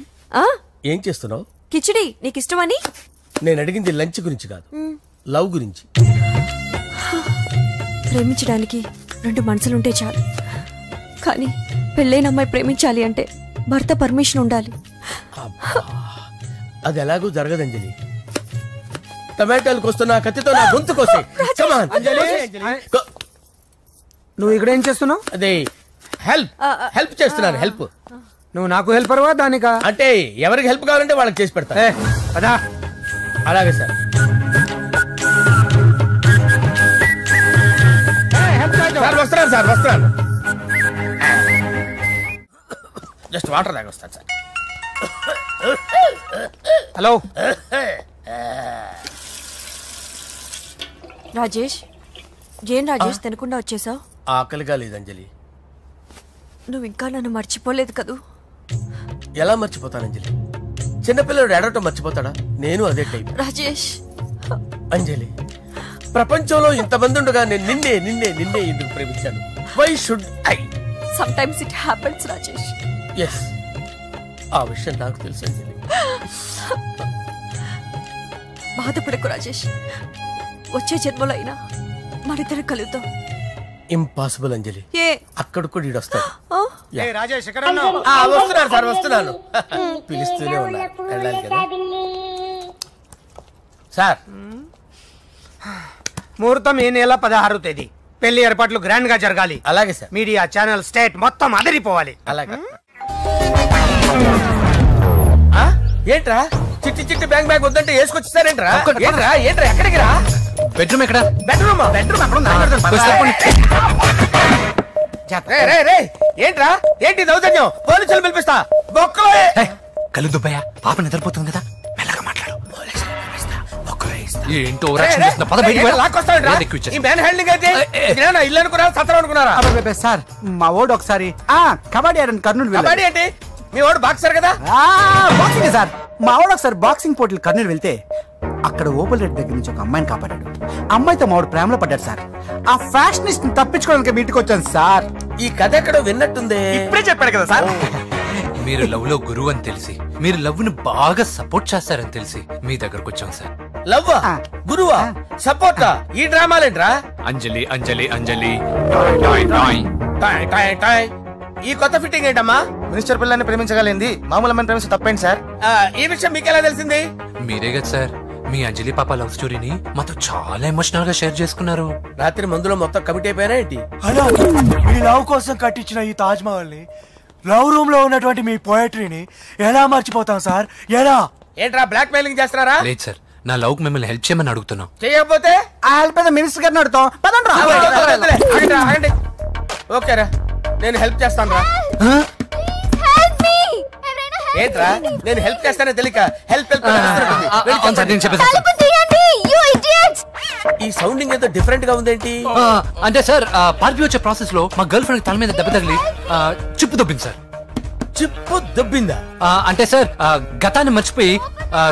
Speaker 5: ఏం చేస్తున్నావు?
Speaker 3: కిచిడి నీకు ఇష్టమని.
Speaker 5: నేను అడిగింది లంచ్ గురించి కాదు, లవ్ గురించి.
Speaker 3: ప్రేమించడానికి 2 మనసులుంటే చాలు, కానీ పెళ్ళైన అమ్మాయి ప్రేమించాలి అంటే భర్త పర్మిషన్ ఉండాలి.
Speaker 5: అది ఎలాగూ జరగదంజలి. టమాటాలకు వస్తున్న కత్తితో నా గొంతు కోసే.
Speaker 24: నువ్వు ఇక్కడ ఏం చేస్తున్నావు?
Speaker 5: అదే హెల్ప్ చేస్తున్నాను. హెల్ప్.
Speaker 24: నువ్వు నాకు హెల్పర్వా దానికా?
Speaker 5: అంటే ఎవరికి హెల్ప్ కావాలంటే వాళ్ళకి చేసి పెడతా.
Speaker 24: అదా,
Speaker 5: అలాగే సార్. వస్తున్నాను సార్, వస్తున్నాను. జస్ట్ వాటర్ దాకా వస్తాను సార్.
Speaker 24: హలో
Speaker 3: రాజేష్. ఏం రాజేష్ తినకుండా వచ్చేసావు?
Speaker 5: ఆకలిగా లేదంజలి.
Speaker 3: నువ్వు ఇంకా నన్ను మర్చిపోలేదు కదూ?
Speaker 5: ఎలా మర్చిపోతాను అంజలి? చిన్నపిల్లడు ఏడవటం మర్చిపోతాడా? నేను అదే టైప్.
Speaker 3: రాజేష్.
Speaker 5: అంజలి, ప్రపంచంలో ఇంతమంది ఉండగా నేను నిన్నే నిన్నే నిన్నే ఎందుకు ప్రేమించాను? Why should I?
Speaker 3: Sometimes it happens Rajesh.
Speaker 5: Yes, ఆ విషయం నాకు తెలుసు అంజలి.
Speaker 3: బాధపడకు రాజేష్, వచ్చే జన్మలో అయినా మరిద్దరు కలుద్దాం.
Speaker 5: ఇంపాసిబుల్ అంజలి. అక్కడ కూడా ఈడు వస్తాడు.
Speaker 24: రాజేష్,
Speaker 5: వస్తున్నాను సార్, వస్తున్నాను. పిలుస్తూనే ఉన్నారు, వెళ్ళాలి కదా సార్.
Speaker 24: ముహూర్తం ఈ నెల 16వ తేదీ. పెళ్లి ఏర్పాట్లు గ్రాండ్ గా జరగాలి.
Speaker 5: అలాగే సార్.
Speaker 24: మీడియా, ఛానల్, స్టేట్ మొత్తం అదిరిపోవాలి.
Speaker 5: అలాగే. ఏంట్రా చిట్టి చిట్టి బ్యాంక్ బ్యాగ్ వద్దంటే వేసుకొచ్చేసారేంట్రా? ఏంట్రా ఏంట్రా ఎక్కడికి రా?
Speaker 8: బెడ్రూమ్ ఎక్కడ?
Speaker 5: బెడ్రూమ్ అక్కడ ఏంట్రా ఏంటి దౌర్జన్యం? పోలీసులు పిలిపిస్తా.
Speaker 8: కళ్ళు దుబ్బయ్యా, పాప నిద్రపోతుంది కదా, మెల్లగా మాట్లాడు. ఏంటో
Speaker 5: ఇల్లు అనుకున్నారా సత్రం అనుకున్నారా?
Speaker 9: సార్ మా ఓడు ఒకసారి కబడ్డీ ఆడని కర్నూలు
Speaker 5: కబడ్డీ ఏంటి? మీ వాడు బాక్సర్ కదా?
Speaker 9: Boxing sir. మా వాడు ఒకసారి బాక్సింగ్ పోటీలు కర్నూలు వెళ్తే అక్కడ ఓపెల్ రెడ్డి దగ్గర నుంచి ఒక అమ్మాయిని కాపాడాడు. అమ్మాయితో మా వాడు ప్రేమలో పడ్డాడు సార్. ఆ ఫ్యాషనిస్ట్ తప్పించుకోవడానికి మీటికి వచ్చాను సార్.
Speaker 5: ఈ కథ ఎక్కడో విన్నట్టుంది.
Speaker 9: ఇప్పుడే చెప్పాడు కదా సార్.
Speaker 8: మీరు లవ్ లో గురువు అని తెలిసి, మీరు లవ్ ను బాగా సపోర్ట్ చేస్తారని తెలిసి మీ దగ్గరకు వచ్చాం సార్.
Speaker 5: లవ్ గురువా సపోర్టా? ఈ డ్రామాలేంట్రా?
Speaker 8: అంజలి అంజలి అంజలి
Speaker 5: ఈ కొత్త ఫిట్టింగ్ ఏంటమ్మా?
Speaker 22: మినిస్టర్ పిల్లని ప్రేమించగలిగింది మామూలు అమ్మని ప్రేమించి తప్పేంటి సార్?
Speaker 5: ఈ విషయం మీకెలా తెలిసింది?
Speaker 8: మీరే కదా సార్ మీ అంజలి పాప లవ్ స్టోరీని మాతో చాలా ఎమోషనల్ గా షేర్ చేసుకున్నారు.
Speaker 5: రాత్రి మందులో మొత్తం కమిట్ అయిపోయినా ఏంటి?
Speaker 10: హలో, మీ లవ్ కోసం కట్టించిన ఈ తాజ్ మహల్ ని, లవ్ రూమ్ లో ఉన్నటువంటి మీ పోయట్రీని ఎలా మర్చిపోతాం సార్? ఎలా?
Speaker 5: ఏంట్రా బ్లాక్ మెయిలింగ్ చేస్తున్నారా?
Speaker 8: లేదు సార్, నా లవ్ కు మిమ్మల్ని హెల్ప్ చేయమని అడుగుతున్నాం.
Speaker 5: చేయకపోతే
Speaker 9: ఆ హెల్ప్ అయితే మినిస్టర్ గారిని అడుగుతాం.
Speaker 5: ఓకేరా, నేను హెల్ప్ చేస్తాను రా. ఏంట్రా నేను హెల్ప్ చేస్తానే తెలియక హెల్ప్ ఈ సౌండింగ్ ఏదో డిఫరెంట్ గా ఉందేంటి?
Speaker 8: అంటే సార్ పార్టీ వచ్చే ప్రాసెస్ లో మా గర్ల్ ఫ్రెండ్ తల మీద దెబ్బ తగిలి చిప్పు దొబ్బింది సార్.
Speaker 5: చిప్పు దొబ్బిందా?
Speaker 8: అంటే సార్ గతాన్ని మర్చిపోయి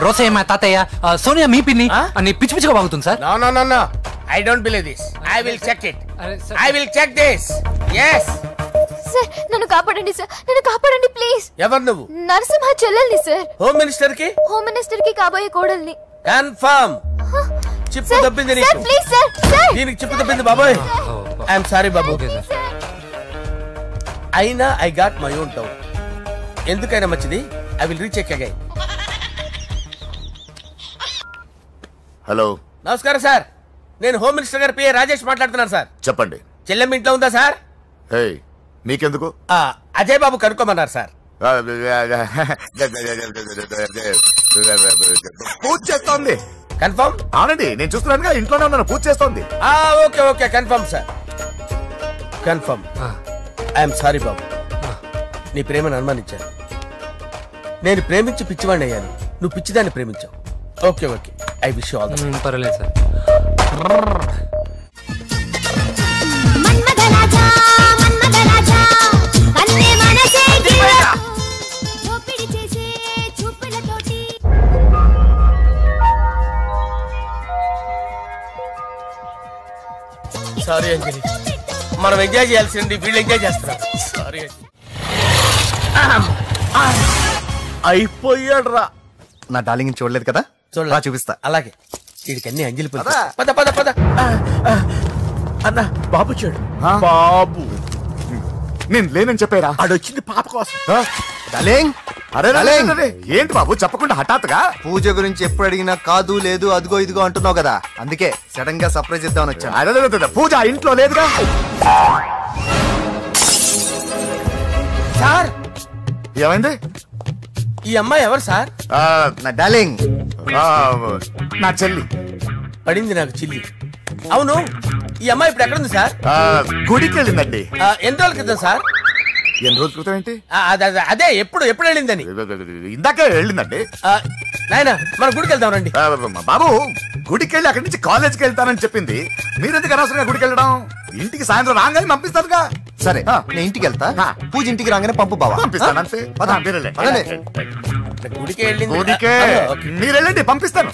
Speaker 8: రోసయ్య మా తాతయ్య, సోనియా మీ పిన్ని అని పిచ్చి పిచ్చిగా వాగుతుంది sir.
Speaker 5: No I don't believe this. I will check it. I will check this. yes
Speaker 7: sir నన్ను కాపాడండి సార్, నన్ను కాపాడండి ప్లీజ్.
Speaker 5: ఎవరు నువ్వు?
Speaker 7: నరసింహ చెల్లెల్ని సార్.
Speaker 5: హోమ్ మినిస్టర్ కి?
Speaker 7: హోమ్ మినిస్టర్ కి కాబోయే కోడల్ని.
Speaker 5: కన్ఫర్మ్ చిప్పు దొబ్బింది నీకు.
Speaker 7: Please sir. సార్
Speaker 5: దీనికి చిప్పు దొబ్బింది బాబోయ్. ఐఎమ్ సారీ బాబు. అయినా I got my own doubt. ఎందుకైనా మంచిది I will recheck again.
Speaker 17: Hello,
Speaker 5: నమస్కారం సార్. నేను హోమ్ మినిస్టర్ గారి పిఏ రాజేష్ మాట్లాడుతున్నాను సార్.
Speaker 17: చెప్పండి.
Speaker 5: చెల్లెమ్మ ఇంట్లో ఉందా సార్?
Speaker 17: హే, మీకెందుకు?
Speaker 5: అజయ్ బాబు కనుక్కోమన్నారు సార్.
Speaker 17: పూజ చేస్తోంది.
Speaker 5: కన్ఫర్మ్?
Speaker 17: అవునండి, నేను చూస్తున్నానుగా, ఇంట్లోనే ఉన్నాను, పూజ చేస్తోంది.
Speaker 5: Okay confirm sir, confirm. I'm sorry బాబు, నీ ప్రేమను అనుమానించాను. నేను ప్రేమించి పిచ్చివాడిని అయ్యాను, నువ్వు పిచ్చిదాన్ని ప్రేమించావు. Okay I wish you all the best.
Speaker 8: పర్వాలేదు సార్.
Speaker 5: సారీ అంజలి, మనం ఎంజాయ్ చేయాల్సింది వీళ్ళు ఎంజాయ్ చేస్తున్నారు. సారీ
Speaker 22: అయిపోయాడు రా. నా డార్లింగ్ చూడలేదు కదా, చూడరా చూపిస్తా.
Speaker 5: అలాగే వీడికి అన్ని అంజలి పద పద పద.
Speaker 4: అన్న బాబు చూడు. బాబు నేను లేనని చెప్పారా? ఆడొచ్చింది పాప కోసం. ఏంటి బాబు చెప్పకుండా హఠాత్తుగా?
Speaker 22: పూజ గురించి ఎప్పుడు అడిగినా కాదు లేదు అదిగో ఇదిగో అంటున్నావు కదా, అందుకే సడన్ గా సర్ప్రైజ్ ఇద్దామని వచ్చాను.
Speaker 4: పూజ ఇంట్లో లేదుగా
Speaker 5: సార్.
Speaker 4: ఏమైంది?
Speaker 5: ఈ అమ్మాయి ఎవరు సార్?
Speaker 22: నా డార్లింగ్,
Speaker 4: నా చెల్లి.
Speaker 5: పడింది నాకు చిల్లి. అవును, ఈ అమ్మాయి ఇప్పుడు ఎక్కడుంది సార్?
Speaker 4: గుడికి వెళ్ళిందండి.
Speaker 5: ఎన్ని రోజుల క్రితం సార్?
Speaker 4: ఎన్ని రోజుల క్రితం ఏంటి?
Speaker 5: అదే ఎప్పుడు వెళ్ళిందని?
Speaker 4: ఇందాకే వెళ్ళిందండి.
Speaker 5: నాయన మన గుడికి వెళ్దాం రండి.
Speaker 4: బాబు గుడికి వెళ్ళి అక్కడి నుంచి కాలేజ్కి వెళ్తానని చెప్పింది. మీరెందుకు అనవసరంగా గుడికి వెళ్ళడం? ఇంటికి సాయంత్రం రాగానే పంపిస్తారుగా.
Speaker 22: సరే నేను ఇంటికి వెళ్తా, పూజ ఇంటికి రాగానే పంపు బావా.
Speaker 4: పంపిస్తాను అంతే.
Speaker 5: గుడికి వెళ్ళింది.
Speaker 4: గుడికే మీరు వెళ్ళండి, పంపిస్తాను.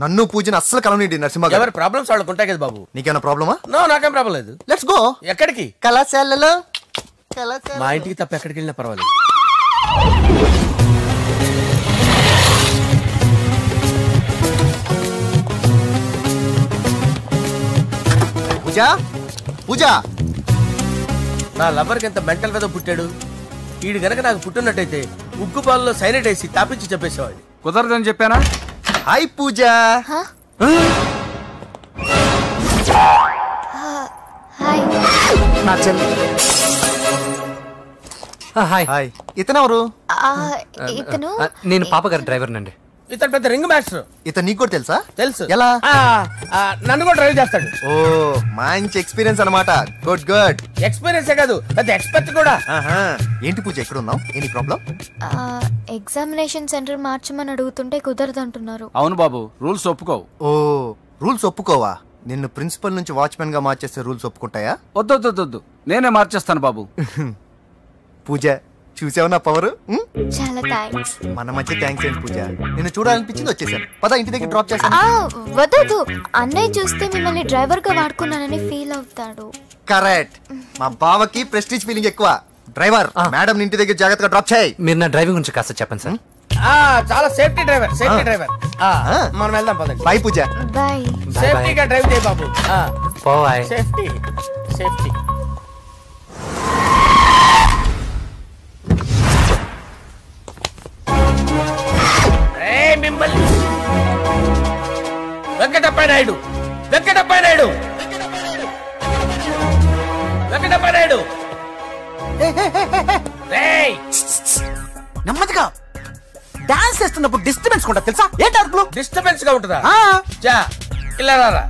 Speaker 22: నన్ను పూజను అస్సలు కలవనిండి నరసింహ.
Speaker 5: ఎవరి ప్రాబ్లమ్స్ వాళ్ళకు ఉంటాయి కదా బాబు.
Speaker 22: నీకేమైనా ప్రాబ్లమా?
Speaker 5: నో, నాకేం ప్రాబ్లం లేదు.
Speaker 22: Let's go.
Speaker 5: ఎక్కడికి?
Speaker 22: కళాశాలలో.
Speaker 5: మా ఇంటికి తప్ప ఎక్కడికి వెళ్ళినా పర్వాలేదు.
Speaker 22: పూజ పూజ,
Speaker 5: నా లవర్కి ఎంత మెంటల్ వేదో పుట్టాడు. వీడు గనక నాకు పుట్టినట్టయితే ఉగ్గు పాలలో సైనైట్ వేసి తాపించి చెప్పేసేవాడు.
Speaker 9: కుదరదని చెప్పానా?
Speaker 22: హాయ్ పూజ.
Speaker 7: హాయ్.
Speaker 4: నా చెల్లి.
Speaker 22: హాయ్ ఇతనెవరు?
Speaker 7: ఇతను
Speaker 8: నేను పాప గారి డ్రైవర్ నండి.
Speaker 5: ఇతను పెద్ద రింగ్ మాస్టర్.
Speaker 22: ఇతను నీకు కూడా తెలుసా?
Speaker 5: తెలుసు.
Speaker 22: ఎలా?
Speaker 5: నన్ను కూడా డ్రైవ్ చేస్తాడు.
Speaker 22: ఓ మంచి ఎక్స్పీరియన్స్ అన్నమాట. Good good.
Speaker 5: ఎక్స్పీరియన్సే కాదు, పెద్ద ఎక్స్పర్ట్ కూడా.
Speaker 22: ఏంటి పూజ, ఎక్కడ ఉన్నావు? Any problem?
Speaker 7: ఎగ్జామినేషన్ సెంటర్ మార్చమని అడుగుతుంటే కుదరదంటున్నారు.
Speaker 2: అవును బాబు, రూల్స్ ఒప్పుకోవు.
Speaker 22: ఓ రూల్స్ ఒప్పుకోవా? నిన్ను ప్రిన్సిపల్ నుంచి వాచ్మెన్ గా మార్చేస్తే రూల్స్ ఒప్పుకుంటాయా?
Speaker 2: వద్దు, నేనే మార్చేస్తాను బాబు.
Speaker 22: పూజ చూసావు నా పవర్?
Speaker 7: చాలా థాంక్స్.
Speaker 22: మన మధ్య థ్యాంక్స్ ఏంటి పూజ, నిన్ను చూడాలనిపించింది వచ్చేసాను. పద ఇంటి దగ్గర డ్రాప్ చేస్తాను.
Speaker 7: వద్దు, అన్నయ్య చూస్తే మిమ్మల్ని డ్రైవర్ గా వాడుకున్నానని ఫీల్ అవుతాడు.
Speaker 22: కరెక్ట్. మా బావకి ప్రెస్టీజ్ ఫీలింగ్ ఎక్కువ. డ్రైవర్ మేడం ఇంటి దగ్గర జాగ్రత్తగా డ్రాప్ చేయి.
Speaker 8: మీరు నా డ్రైవింగ్ గురించి కాస్త చెప్పండి సార్.
Speaker 5: చాలా సేఫ్టీ డ్రైవర్. మనం వెళ్దాం పదండి.
Speaker 22: బై పూజ.
Speaker 7: బాయ్.
Speaker 5: సేఫ్టీగా డ్రైవ్ చేయి బాబు.
Speaker 8: బాయ్.
Speaker 5: సేఫ్టీ. మిమ్మల్ని వెంకటప్ప నాయుడు
Speaker 9: నెమ్మదిగా డాన్స్ చేస్తున్నప్పుడు డిస్టర్బెన్స్ కూడా తెలుసా? ఏంటి అరుపులు?
Speaker 5: డిస్టర్బెన్స్ గా ఉంటుందా? ఇలా రారా.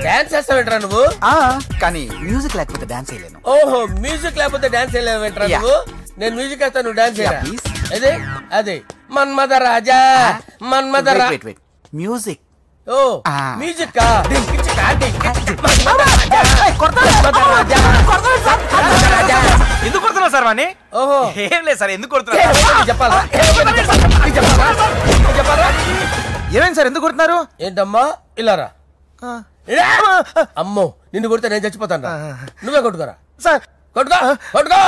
Speaker 5: డాన్స్ చేస్తావేంట్రా నువ్వు?
Speaker 9: కానీ మ్యూజిక్ లేకపోతే డాన్స్ చేయలేను.
Speaker 5: ఓహో, మ్యూజిక్ లేకపోతే డాన్స్ చేయలేవేంట్రా నువ్వు? నేను మ్యూజిక్ వేస్తా, నువ్వు డాన్స్ చేయరా? అదే మన్మథ రాజా.
Speaker 9: మ్యూజిక్.
Speaker 5: ఓ మ్యూజిక్.
Speaker 10: ఎందుకు కొడుతున్నా సార్ వాణ్ణి?
Speaker 5: ఓహో
Speaker 10: ఏం లేదు సార్, ఎందుకు కొడుతున్నా
Speaker 5: చెప్పాలా?
Speaker 10: ఏమైంది సార్, ఎందుకు కొడుతున్నారు?
Speaker 5: ఏంటమ్మా ఇలా రా. అమ్మో, నిన్ను కొడితే నేను చచ్చిపోతాను. నువ్వే కొట్టుకోరా
Speaker 10: సార్.
Speaker 5: కొట్టుకో.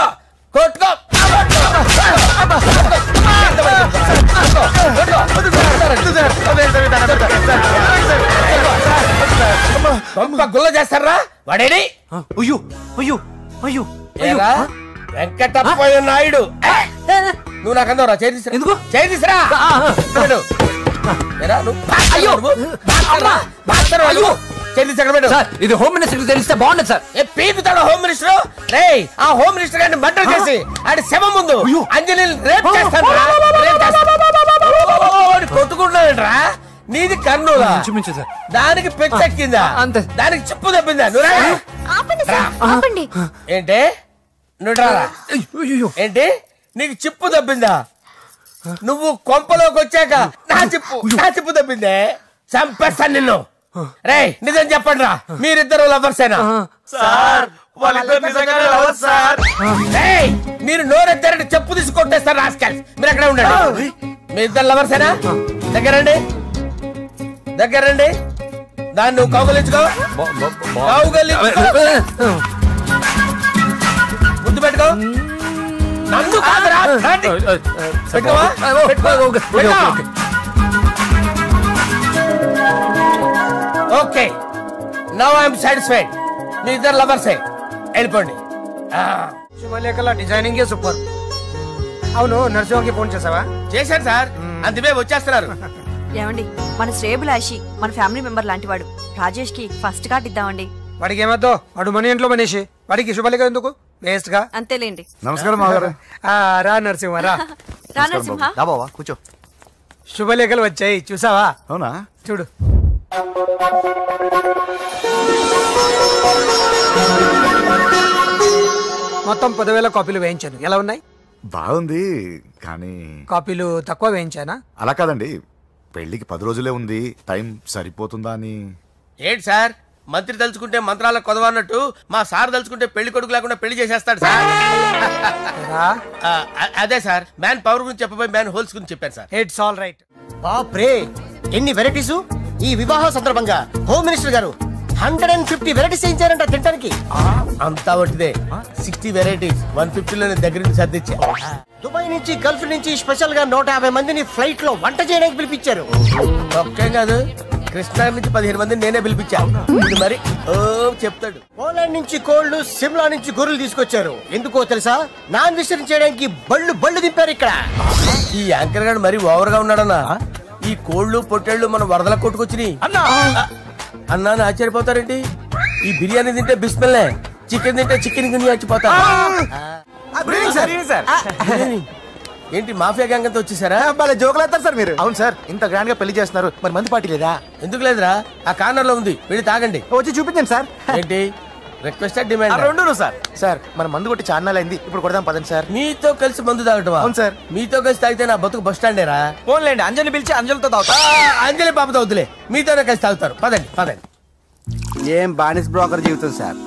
Speaker 5: గుల్ల చేస్తారా వాడేడి? వెంకటప్ప నాయుడు. నువ్వు నాకు అందరా చేసిరా.
Speaker 8: ఇది హోమ్ మినిస్టర్ తెలిస్తే బాగుండదు సార్.
Speaker 5: పీకుతాడు హోమ్ మినిస్టర్. ఆ హోమ్ మినిస్టర్ గారిని మర్డర్ చేసి ఆడి శవం ముందు అంజలి రేప్ చేస్తాను. కొట్టుకుంటున్నాడంట్రా. నీది కర్నూలా? దానికి పెచ్చెక్కిందా? దానికి చెప్పు తప్పిందా? ఏంటి నువ్వు రారా? ఏంటి నీకు చిప్పు తప్పిందా? నువ్వు కొంపలోకి వచ్చాక నా చిప్పు తప్పిందే. చంపేస్తాను నిన్ను. రే నిజం చెప్పండి రా, మీరిద్దరు లవర్సేనా? మీరు నోరెత్తారంటే చెప్పు తీసి కొట్టేస్తారు రాస్కల్స్. మీరు ఎక్కడ ఉండండి. మీ ఇద్దరు లవర్సేనా? దగ్గరండి. దాన్ని నువ్వు కౌగలించుకో. ముద్దు పెట్టుకో. నన్ను కాదురా. Okay, now I'm satisfied. మీ ఇద్దరు లవర్సే, వెళ్ళిపోండి.
Speaker 24: శుభలేఖల డిజైనింగ్ సూపర్. అవును, నరసింహకి ఫోన్ చేసావా?
Speaker 5: చేశాను సార్, అందుకే వచ్చేస్తున్నారు.
Speaker 3: ఏమండి, మన శ్రేయబులాషి మన ఫ్యామిలీ మెంబర్ లాంటి వాడు. రాజేష్ కి ఫస్ట్ కార్డ్ ఇద్దామండి.
Speaker 24: వాడికి ఏమద్దో, వాడు మన ఇంట్లో మనిషి. వాడికి శుభలేఖ ఎందుకు? వేస్ట్ గా.
Speaker 3: అంతేలేండి.
Speaker 22: నమస్కారం మాగారు.
Speaker 24: రా నరసింహ రా.
Speaker 22: కూర్చో.
Speaker 24: శుభలేఖలు వచ్చాయి, చూసావా?
Speaker 22: అవునా?
Speaker 24: చూడు. మొత్తం 10,000 కాపీలు వేయించాను. ఎలా ఉన్నాయి?
Speaker 11: బాగుంది, కానీ
Speaker 24: కాపీలు తక్కువ వేయించానా?
Speaker 11: అలా కాదండి, పెళ్లికి 10 రోజులే ఉంది, టైం సరిపోతుందా అని.
Speaker 5: ఏంటి సార్, మంత్రి తలుచుకుంటే మంత్రాలకు కొదవన్నట్టు మా సార్ తలుచుకుంటే పెళ్లి కొడుకు లేకుండా పెళ్లి చేసేస్తాడు సార్. అదే సార్, మ్యాన్ పవర్ గురించి చెప్పబోయి మ్యాన్ హోల్స్ గురించి చెప్పాను సార్.
Speaker 24: It's all right.
Speaker 12: బాప్రే, ఎన్ని వెరైటీస్! ఈ వివాహ సందర్భంగా హోమ్ మినిస్టర్ గారు 150 వెరైటీస్ చేయించారంట తినడానికి.
Speaker 5: అంతా ఒకటిదే, 60 వెరైటీస్ 150లోనే దగ్గర నుంచి సర్దిచ్చా.
Speaker 12: దుబాయ్ నుంచి గల్ఫ్ నుంచి స్పెషల్ గా 150 మందిని ఫ్లైట్ లో వంట చేయడానికి పిలిపించారు.
Speaker 5: ఒక్కే కాదు, కృష్ణా నుంచి 15 మందిని నేనే పిలిపించా. మరి ఓ చెప్తాడు.
Speaker 12: పోలాండ్ నుంచి కోళ్లు, సిమ్లా నుంచి గొర్రెలు తీసుకొచ్చారు. ఎందుకో తెలుసా? నాన్ వెజిటేరియన్ చేయడానికి బళ్ళు దింపారు ఇక్కడ.
Speaker 5: ఈ యాంకర్ గారు మరి ఓవర్ గా ఉన్నాడన్నా. ఈ కోళ్లు పొట్టేళ్లు మన వరదల కొట్టుకొచ్చినాయి అన్నా అని ఆశ్చర్యపోతారేంటి? ఈ బిర్యానీ తింటే బిస్మిల్లే, చికెన్ తింటే చికెన్ కింద చచ్చిపోతా. ఏంటి మాఫియా గ్యాంగ్ అంతా వచ్చేసారా?
Speaker 22: జోకులు వేస్తారు సార్ మీరు. అవును సార్, ఇంత గ్రాండ్ గా పెళ్లి చేస్తున్నారు, మరి మందు పార్టీ లేదా?
Speaker 5: ఎందుకు లేదురా, ఆ కార్నర్ లో ఉంది, వెళ్ళి తాగండి.
Speaker 22: వచ్చి చూపించండి సార్.
Speaker 5: ఏంటి రిక్వెస్ట్ డిమాండ్?
Speaker 22: రెండు సార్. సార్ మన మందు కొట్టి చాన్నాలు అయింది, ఇప్పుడు కొడదాం పదండి సార్.
Speaker 5: మీతో కలిసి మందు తాగటమా?
Speaker 22: అవును సార్.
Speaker 5: మీతో కలిసి తాగితే నా బతుకు బస్ స్టాండేరా?
Speaker 22: పోన్లేండి, అంజలి పిలిచి అంజలితో తాగుతా.
Speaker 5: అంజలి పాపతో వద్దులే, మీతోనే కలిసి తాగుతారు. పదండి పదండి.
Speaker 9: ఏం బానిస్ బ్రోకర్ జీవితం సార్.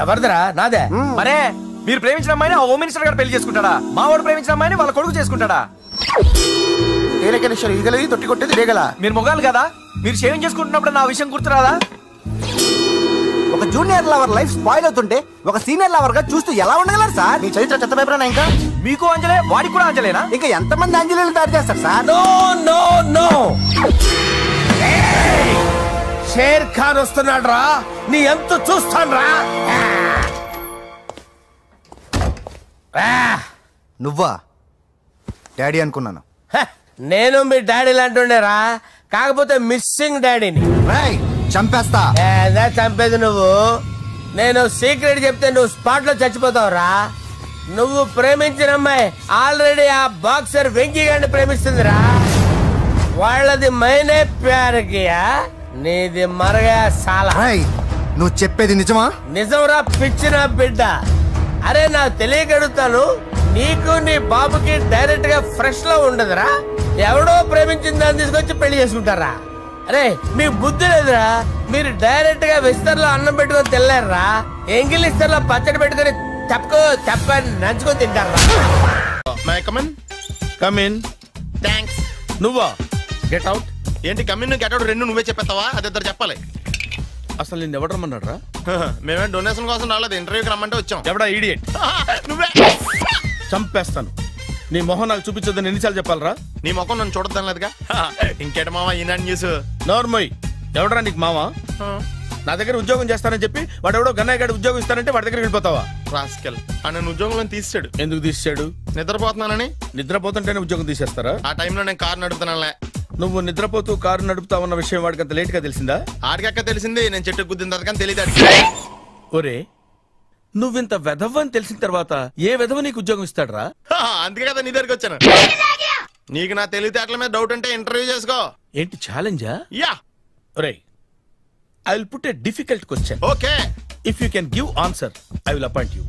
Speaker 5: ఎవరిదిరా? నాదే.
Speaker 22: మరే మీరు ప్రేమించిన అమ్మాయిని ఆ హోమ్ మినిస్టర్ గారు పెళ్లి చేసుకుంటాడా? మా వాడు ప్రేమించిన అమ్మాయిని వాళ్ళ కొడుకు చేసుకుంటాడా? ఈగలది తొట్టి కొట్టేది రేగల. మీరు మొగాలు కదా, మీరు షేవింగ్ చేసుకుంటున్నప్పుడు నా విషయం గుర్తురాదా? ఒక జూనియర్ లవర్ లైఫ్ స్పాయిల్ అవుతుంటే ఒక సీనియర్ లవర్ గా చూస్తూ ఎలా ఉండగలరు సార్? మీ చరిత్ర చెత్త పేపర్ ఇంకా మీకు అంజలే, వాడికి కూడా అంజలేనా? ఇంకా ఎంతమంది అంజలీలు తయారు చేస్తారు sir?
Speaker 5: No no no, Sher Khan వస్తున్నాడు రా, నీ ఎంత చూస్తాను రా.
Speaker 22: నువ్వా? డాడీ అనుకున్నాను.
Speaker 5: నేను మీ డాడీ లాంటి రా, కాకపోతే మిస్సింగ్ డాడీని.
Speaker 22: చంపేస్తా.
Speaker 5: చంపేది నువ్వు. నేను సీక్రెట్ చెప్తే నువ్వు స్పాట్ లో చచ్చిపోతావు రా. నువ్వు ప్రేమించిన అమ్మాయి ఆల్రెడీ ఆ బాక్సర్ వెంకీ గారిని ప్రేమిస్తుందిరా. వాళ్ళది మైనే ప్యార్ కియా, నీది మరగా సాలా.
Speaker 22: నువ్వు చెప్పేది నిజమా?
Speaker 5: నిజంరా పిచ్చిన బిడ్డ. అరే నాకు తెలియగడుగుతాను, నీకు నీ బాబుకి డైరెక్ట్ గా ఫ్రెష్ లో ఉండదురా. ఎవడో ప్రేమించిన దాన్ని తీసుకొచ్చి పెళ్లి చేసుకుంటారా? అరే మీకు బుద్ధి లేదురా, మీరు డైరెక్ట్ గా విస్తర్లో అన్నం పెట్టుకొని తినలేరురా. ఎంగిల్ ఇస్తర్లో పచ్చడి పెట్టుకొని తప్పుకో తప్పని నంచుకొని తింటారా. నువ్వా? Get out.
Speaker 17: ఏంటి కమిన్ గెట్ అవుట్ రెండు నువ్వే చెప్పేస్తావా? అది ఇద్దరు చెప్పాలి.
Speaker 1: అసలు నేను ఎవరు రమ్మన్నాడు రా?
Speaker 17: మేమే డొనేషన్ కోసం రాలేదు, ఇంటర్వ్యూకి రమ్మంటే వచ్చాం.
Speaker 1: ఎవడా ఈడియట్?
Speaker 17: నువ్వే.
Speaker 1: చంపేస్తాను. నీ మొహం నాకు చూపించొద్దని ఎన్నిసార్లు చెప్పాలరా?
Speaker 17: నీ మొహం నన్ను చూడద్దాం లేదుగా. ఇంకేట మామ ఈనాడు న్యూస్.
Speaker 1: నోర్మోయ్, ఎవడరా నీకు మామ? నా దగ్గర ఉద్యోగం చేస్తానని చెప్పి వాడు ఎవడో గన్నయ్య గారి ఉద్యోగం ఇస్తానంటే వాడి దగ్గర వెళ్ళిపోతావా?
Speaker 17: రాస్కెల్, నన్ను ఉద్యోగంలో తీసాడు.
Speaker 1: ఎందుకు తీసాడు?
Speaker 17: నిద్రపోతున్నానని.
Speaker 1: నిద్రపోతుంటేనే ఉద్యోగం తీసేస్తారా?
Speaker 17: ఆ టైంలో నేను కారు నడుపుతున్నానులే.
Speaker 1: నువ్వు నిద్రపోతూ కారు నడుపుతా ఉన్న విషయం వాడికి అంత లేట్ గా తెలిసిందా?
Speaker 17: ఆడికక్క తెలిసింది, నేను చెట్టు గుద్దిన తర్వాత కానీ తెలియదు.
Speaker 1: ఒరే, నువ్వింత వెధవ్ అని తెలిసిన తర్వాత ఏ వెధవ నీకు ఉద్యోగం ఇస్తాడరా?
Speaker 17: అందుకే కదా నీ దగ్గరికి వచ్చాను. నీకు నా తెలివితేటల మీద డౌట్ అంటే ఇంటర్వ్యూ చేసుకో.
Speaker 1: ఏంటి ఛాలెంజా?
Speaker 17: యా.
Speaker 1: ఒరే, I will put a difficult question.
Speaker 17: Okay.
Speaker 1: If you can give answer I will appoint you.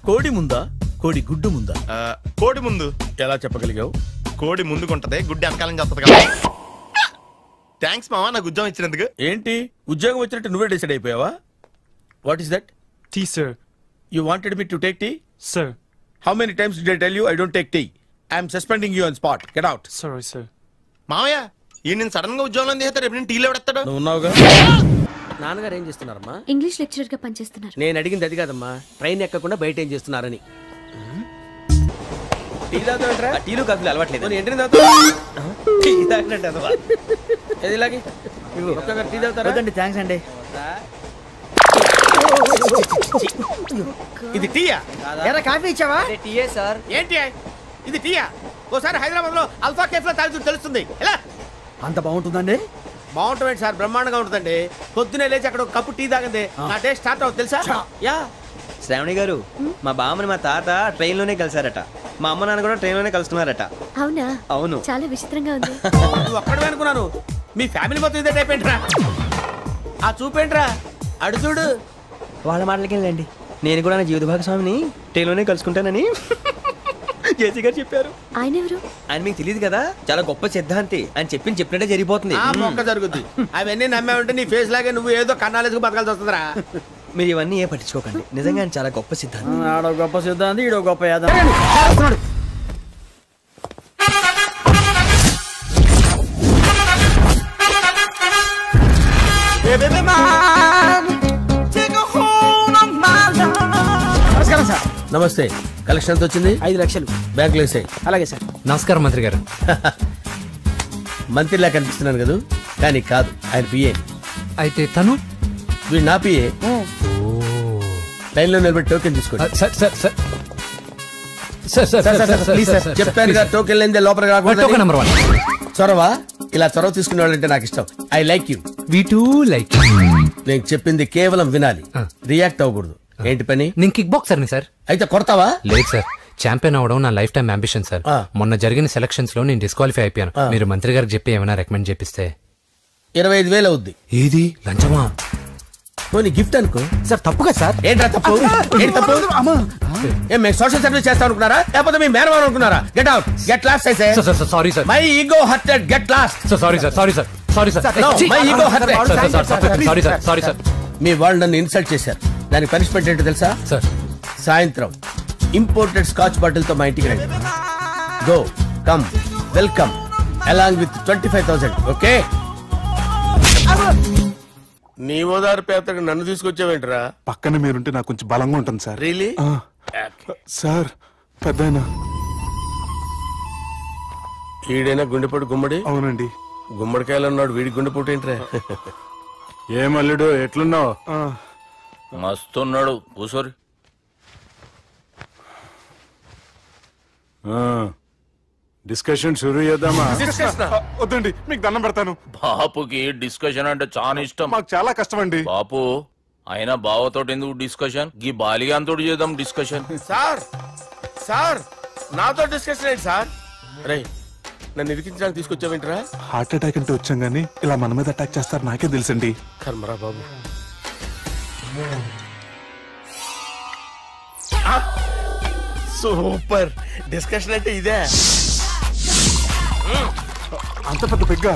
Speaker 1: కోడి ముందా, కోడి గుడ్డు ముందా?
Speaker 17: కోడి ముందు.
Speaker 1: ఎలా చెప్పగలిగావు?
Speaker 17: కోడి ముందుకుంటది, గుడ్డి వెనకాలని చేస్తుంది కదా. థ్యాంక్స్ మామా నాకు ఉద్యోగం ఇచ్చినందుకు.
Speaker 1: ఏంటి ఉద్యోగం వచ్చినట్టు నువ్వే డిసైడ్ అయిపోయావా? What is that?
Speaker 6: Tea sir.
Speaker 1: You wanted me to take tea?
Speaker 6: Sir.
Speaker 1: How many times did I tell you I don't take tea? I am suspending you on spot. Get out.
Speaker 6: Sorry, sir.
Speaker 17: మామయ్య, ఈ నేను sudden గా ఉద్యోగంలో తీస్తాడు, రేపు నేను టీలో పెడతాడు.
Speaker 1: నువ్వు ఉన్నావుగా.
Speaker 5: నాన్నగారు ఏం చేస్తున్నారమ్మా?
Speaker 7: ఇంగ్లీష్ లెక్చరర్ గా పనిచేస్తున్నారు.
Speaker 5: నేను అడిగింది అది కాదమ్మా, ట్రైన్ ఎక్కకుండా బయట ఏం చేస్తున్నారని. టీ తాగుతావేంట్రా? టీలు కాఫీలు అలవాట్లేదు. ఎంట్రీ తాగుతావా? టీ తాగినట్టు అదవా? ఏది ఇలాగే ఒక్కగారు టీ తాగుతారా?
Speaker 9: థ్యాంక్స్ అండి.
Speaker 5: ఇది టీయా?
Speaker 9: ఎరా కాఫీ ఇచ్చావా?
Speaker 5: టీయే సార్. ఏంటి ఇది టీయా? ఓసారి హైదరాబాద్ లో అల్ఫా కేఫ్ లో తాగుతూ తెలుస్తుంది. ఎలా
Speaker 9: అంత బాగుంటుందండి?
Speaker 5: బాగుంటుంది సార్, బ్రహ్మాండంగా ఉంటుందండి. పొద్దునే లేచి అక్కడ ఒక కప్పు టీ తాగింది నా డే స్టార్ట్ అవుతుంది తెలుసా? యా.
Speaker 13: శ్రావణి గారు, మా బామ్మని మా తాత ట్రైన్ లోనే కలిసారట, మా అమ్మ నాన్న కూడా ట్రైన్ లోనే కలుస్తున్నారట.
Speaker 7: అవునా?
Speaker 13: అవును.
Speaker 7: చాలా విచిత్రంగా ఉంది.
Speaker 5: నువ్వు ఒక్కడే అనుకున్నాను, మీ ఫ్యామిలీ మొత్తం ఇదే టైప్ ఏంట్రా? ఆ చూపేంట్రా, అడు చూడు.
Speaker 13: వాళ్ళ మాటలకి వెళ్ళండి, నేను కూడా నా జీవిత భాగస్వామిని ట్రైన్ లోనే కలుసుకుంటానని జేసీ గారు చెప్పారు.
Speaker 7: ఆయన ఎవరు?
Speaker 13: ఆయన మీకు తెలియదు కదా, చాలా గొప్ప సిద్ధాంతి అని చెప్పినట్టే జరిగిపోతుంది.
Speaker 5: మొక్క జరుగుద్ది. అవన్నీ నమ్మే ఉంటే నీ ఫేస్ లాగే నువ్వు ఏదో కన్నాలేసుకు బతకాల్సి వస్తుందిరా.
Speaker 13: మీరు ఇవన్నీ ఏ పట్టించుకోకండి, నిజంగా ఆయన చాలా గొప్ప సిద్ధాంతి.
Speaker 9: ఆడో గొప్ప సిద్ధాంతి, ఈడో గొప్ప యాదవ్. నమస్కారం సార్.
Speaker 5: నమస్తే. కలెక్షన్ ఎంత వచ్చింది?
Speaker 9: 5 లక్షలు.
Speaker 5: బ్యాంకులో వేసాయి.
Speaker 9: అలాగే సార్.
Speaker 8: నమస్కారం మంత్రి గారు.
Speaker 5: మంత్రిలా కనిపిస్తున్నాను కదా, కానీ కాదు, ఆయన పిఏ.
Speaker 8: అయితే తను
Speaker 5: వీడు నా పిఏ. లైన్ లో నిలబెట్టి టోకెన్ తీసుకోండి. చెప్పాను కదా, టోకెన్ లేదే లోపలికి రాకూడదు. చొరవ, ఇలా చొరవ తీసుకునే వాళ్ళంటే నాకు ఇష్టం. I like you.
Speaker 8: We two like.
Speaker 5: నేను చెప్పింది కేవలం వినాలి, రియాక్ట్ అవ్వకూడదు. ఏంటి పని?
Speaker 8: నేను కిక్ బాక్సర్ని సార్.
Speaker 5: అయితే కొడతావా?
Speaker 8: లేదు సార్, ఛాంపియన్ అవడం నా లైఫ్ టైం అంబిషన్ సార్. మొన్న జరిగిన సెలక్షన్స్ లో నేను డిస్క్వాలిఫై అయిపోయాను. మీరు మంత్రి గారికి చెప్పి ఏమైనా రికమెండ్ చేపిస్తే.
Speaker 5: 25,000 అవుద్ది.
Speaker 8: ఏది లంచమా?
Speaker 5: పోనీ గిఫ్ట్ అనుకో.
Speaker 9: సార్ తప్పుగా సార్.
Speaker 5: ఏంట్రా తప్పు? ఏంటి తప్పు? ఏం మేము సోషల్ సర్వీస్ చేస్తాం అనుకున్నారా, లేకపోతే మీ మేనమాన్ అనుకున్నారా? Get out, get lost. అయితే
Speaker 8: sorry sir,
Speaker 5: my ego hurted, get lost.
Speaker 8: Sorry sir, sorry sir, sorry sir,
Speaker 5: my ego hurted.
Speaker 8: Sorry sir, sorry sir.
Speaker 5: మీ వాళ్ళు నన్ను ఇన్సల్ట్ చేశారు. దానికి పనిష్మెంట్ ఏంటో తెలుసా?
Speaker 8: సార్
Speaker 5: సాయంత్రం ఇంపోర్టెడ్ స్కాచ్ బాటిల్ తో మా ఇంటికి రండి. Go come welcome along with 25,000. Okay? నీ ఓదారు పేదకు నన్ను తీసుకొచ్చావేంట్రా?
Speaker 6: పక్కన మీరుంటే నాకు కొంచెం బలంగా ఉంటుంది సార్.
Speaker 5: రియలీ?
Speaker 6: సార్ పెద్దయినా
Speaker 5: ఈడైనా గుండెపోటు గుమ్మడి?
Speaker 6: అవునండి.
Speaker 5: గుమ్మడికాయలు అన్నాడు, వీడి గుండెపోటు ఏంట్రా?
Speaker 2: ఏమల్లుడు ఎట్లున్నావు?
Speaker 14: మస్తున్నాడు. కూసోరి.
Speaker 2: డిస్కషన్ షురూ చేద్దామా?
Speaker 6: వద్దండి, మీకు దండం పెడతాను.
Speaker 14: బాపుకి డిస్కషన్ అంటే చాలా ఇష్టం.
Speaker 6: మాకు చాలా కష్టం అండి.
Speaker 14: బాపు అయినా బావతోటి ఎందుకు డిస్కషన్? గీ బాలిగాంతోటి చేద్దాం డిస్కషన్.
Speaker 5: సార్ సార్ నాతో డిస్కషన్ ఏంటి సార్? రే నన్ను ఇరికించడానికి తీసుకొచ్చావేంట్రా?
Speaker 6: హార్ట్ అటాక్ అంటే వచ్చాం గానీ ఇలా మన మీద అటాక్ చేస్తారు నాకే తెలుసండి.
Speaker 5: కర్మరా బాబు. సూపర్ డిస్కషన్ అంటే ఇదే.
Speaker 6: అంత పెద్ద పెగ్గా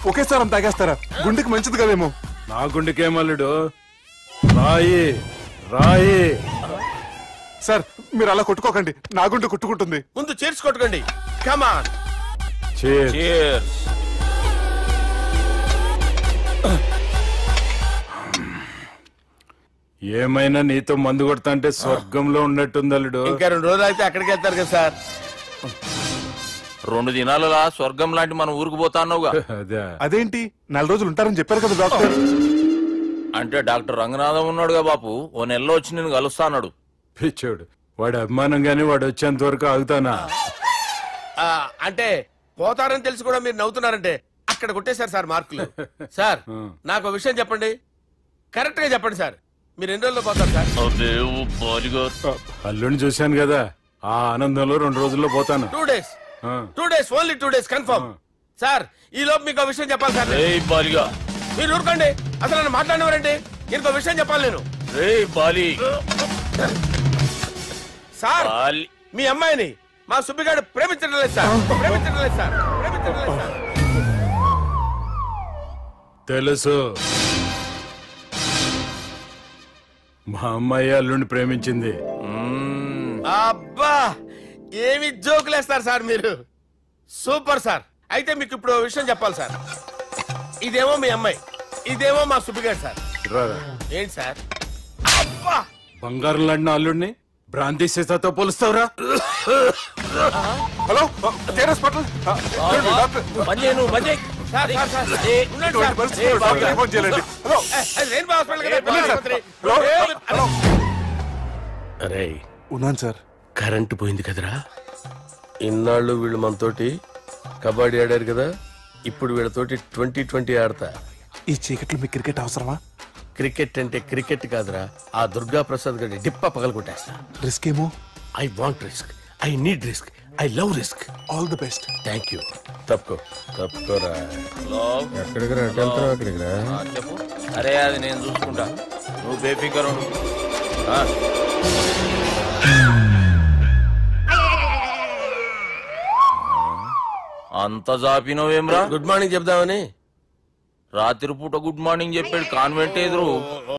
Speaker 6: ఒకేసారి అంత తాగేస్తారా? గుండెకి మంచిది కదేమో.
Speaker 2: నా గుండెకేమల్లుడు, రాయి రాయి.
Speaker 6: సార్ మీరు అలా కొట్టుకోకండి, నా గుండె కొట్టుకుంటుంది.
Speaker 5: ముందు చేర్చి కొట్టుకోండి. Come on.
Speaker 14: Cheers.
Speaker 2: ఏమైనా నీతో మందు కొడతా అంటే స్వర్గంలో ఉన్నట్టుంది అల్లుడు.
Speaker 5: ఇంకా 2 రోజులు అయితే అక్కడికి వెళ్తారు కదా సార్.
Speaker 14: 2 దినాలలా స్వర్గం లాంటి మన ఊరికి పోతాన్నావుగా.
Speaker 6: అదేంటి 4 రోజులు ఉంటారని చెప్పారు కదా డాక్టర్.
Speaker 14: అంటే డాక్టర్ రంగనాథం ఉన్నాడుగా బాపు, ఓ నెలలో వచ్చి నేను కలుస్తా అన్నాడు.
Speaker 2: పిచ్చోడు, వాడి అభిమానం గాని వాడు వచ్చేంత వరకు ఆగుతానా?
Speaker 5: అంటే పోతారని తెలిసి కూడా మీరు నవ్వుతున్నారంటే అక్కడ కొట్టేశారు సార్ మార్కులు. సార్ నాకు ఒక విషయం చెప్పండి, కరెక్ట్ గా చెప్పండి సార్. మీరు ఎన్ని రోజుల్లో పోతారు సార్?
Speaker 2: అల్లుడిని చూశాను కదా, ఆ ఆనందంలో 2 రోజుల్లో పోతాను.
Speaker 5: 2 days. 2 days, only 2 days confirm. Sir ఈ లోపు మీకు విషయం చెప్పాలి సార్. మీరు ఊరుకోండి, అసలు నన్ను మాట్లాడినవారండి. ఇంకో విషయం చెప్పాలి నేను. సార్ మీ అమ్మాయిని మా సుబ్బిగాడు ప్రేమించడం లేదు సార్. ప్రేమించడం లేదు సార్. ప్రేమించడం లేదు సార్.
Speaker 2: తెలుసు, మా అమ్మాయి అల్లుడిని ప్రేమించింది.
Speaker 5: అబ్బా ఏమి జోకులేస్తారు సార్ మీరు. Super sir. అయితే మీకు ఇప్పుడు విషయం చెప్పాలి సార్. ఇదేమో మీ అమ్మాయి, ఇదేమో మా సుబ్బిగాడు సార్. ఏంటి సార్? అబ్బా
Speaker 2: బంగారం లాంటి అల్లుడిని భ్రాంతి సీతతో పోలుస్తావురా?
Speaker 6: Hello hospital.
Speaker 5: అరే
Speaker 6: ఉన్నాను సార్.
Speaker 5: కరెంటు పోయింది కదరా. ఇన్నాళ్ళు వీళ్ళు మనతోటి కబడ్డీ ఆడారు కదా, ఇప్పుడు వీళ్ళతోటి 2020 ఆడతా.
Speaker 6: ఈ చీకట్లో మీ క్రికెట్ అవసరమా?
Speaker 5: క్రికెట్ అంటే క్రికెట్ కాదురా, ఆ దుర్గా ప్రసాద్ గారి డిప్ప పగల కొట్టేస్తా.
Speaker 6: రిస్క్ ఏమో.
Speaker 5: I want risk, I need risk, I love risk.
Speaker 6: All the best.
Speaker 5: Thank you. తప్పుకోరా. ఎక్కడికి రా? అక్కడికి రా.
Speaker 14: చెప్పు. అరే అది నేను చూసుకుంటా, నువ్వు బేఫికర్ ఉండు. అంత జాపినవేమ్రా?
Speaker 5: గుడ్ మార్నింగ్ చెప్దామని.
Speaker 14: రాత్రి పూట గుడ్ మార్నింగ్ చెప్పాడు కాన్వెంట్ ఎదురు.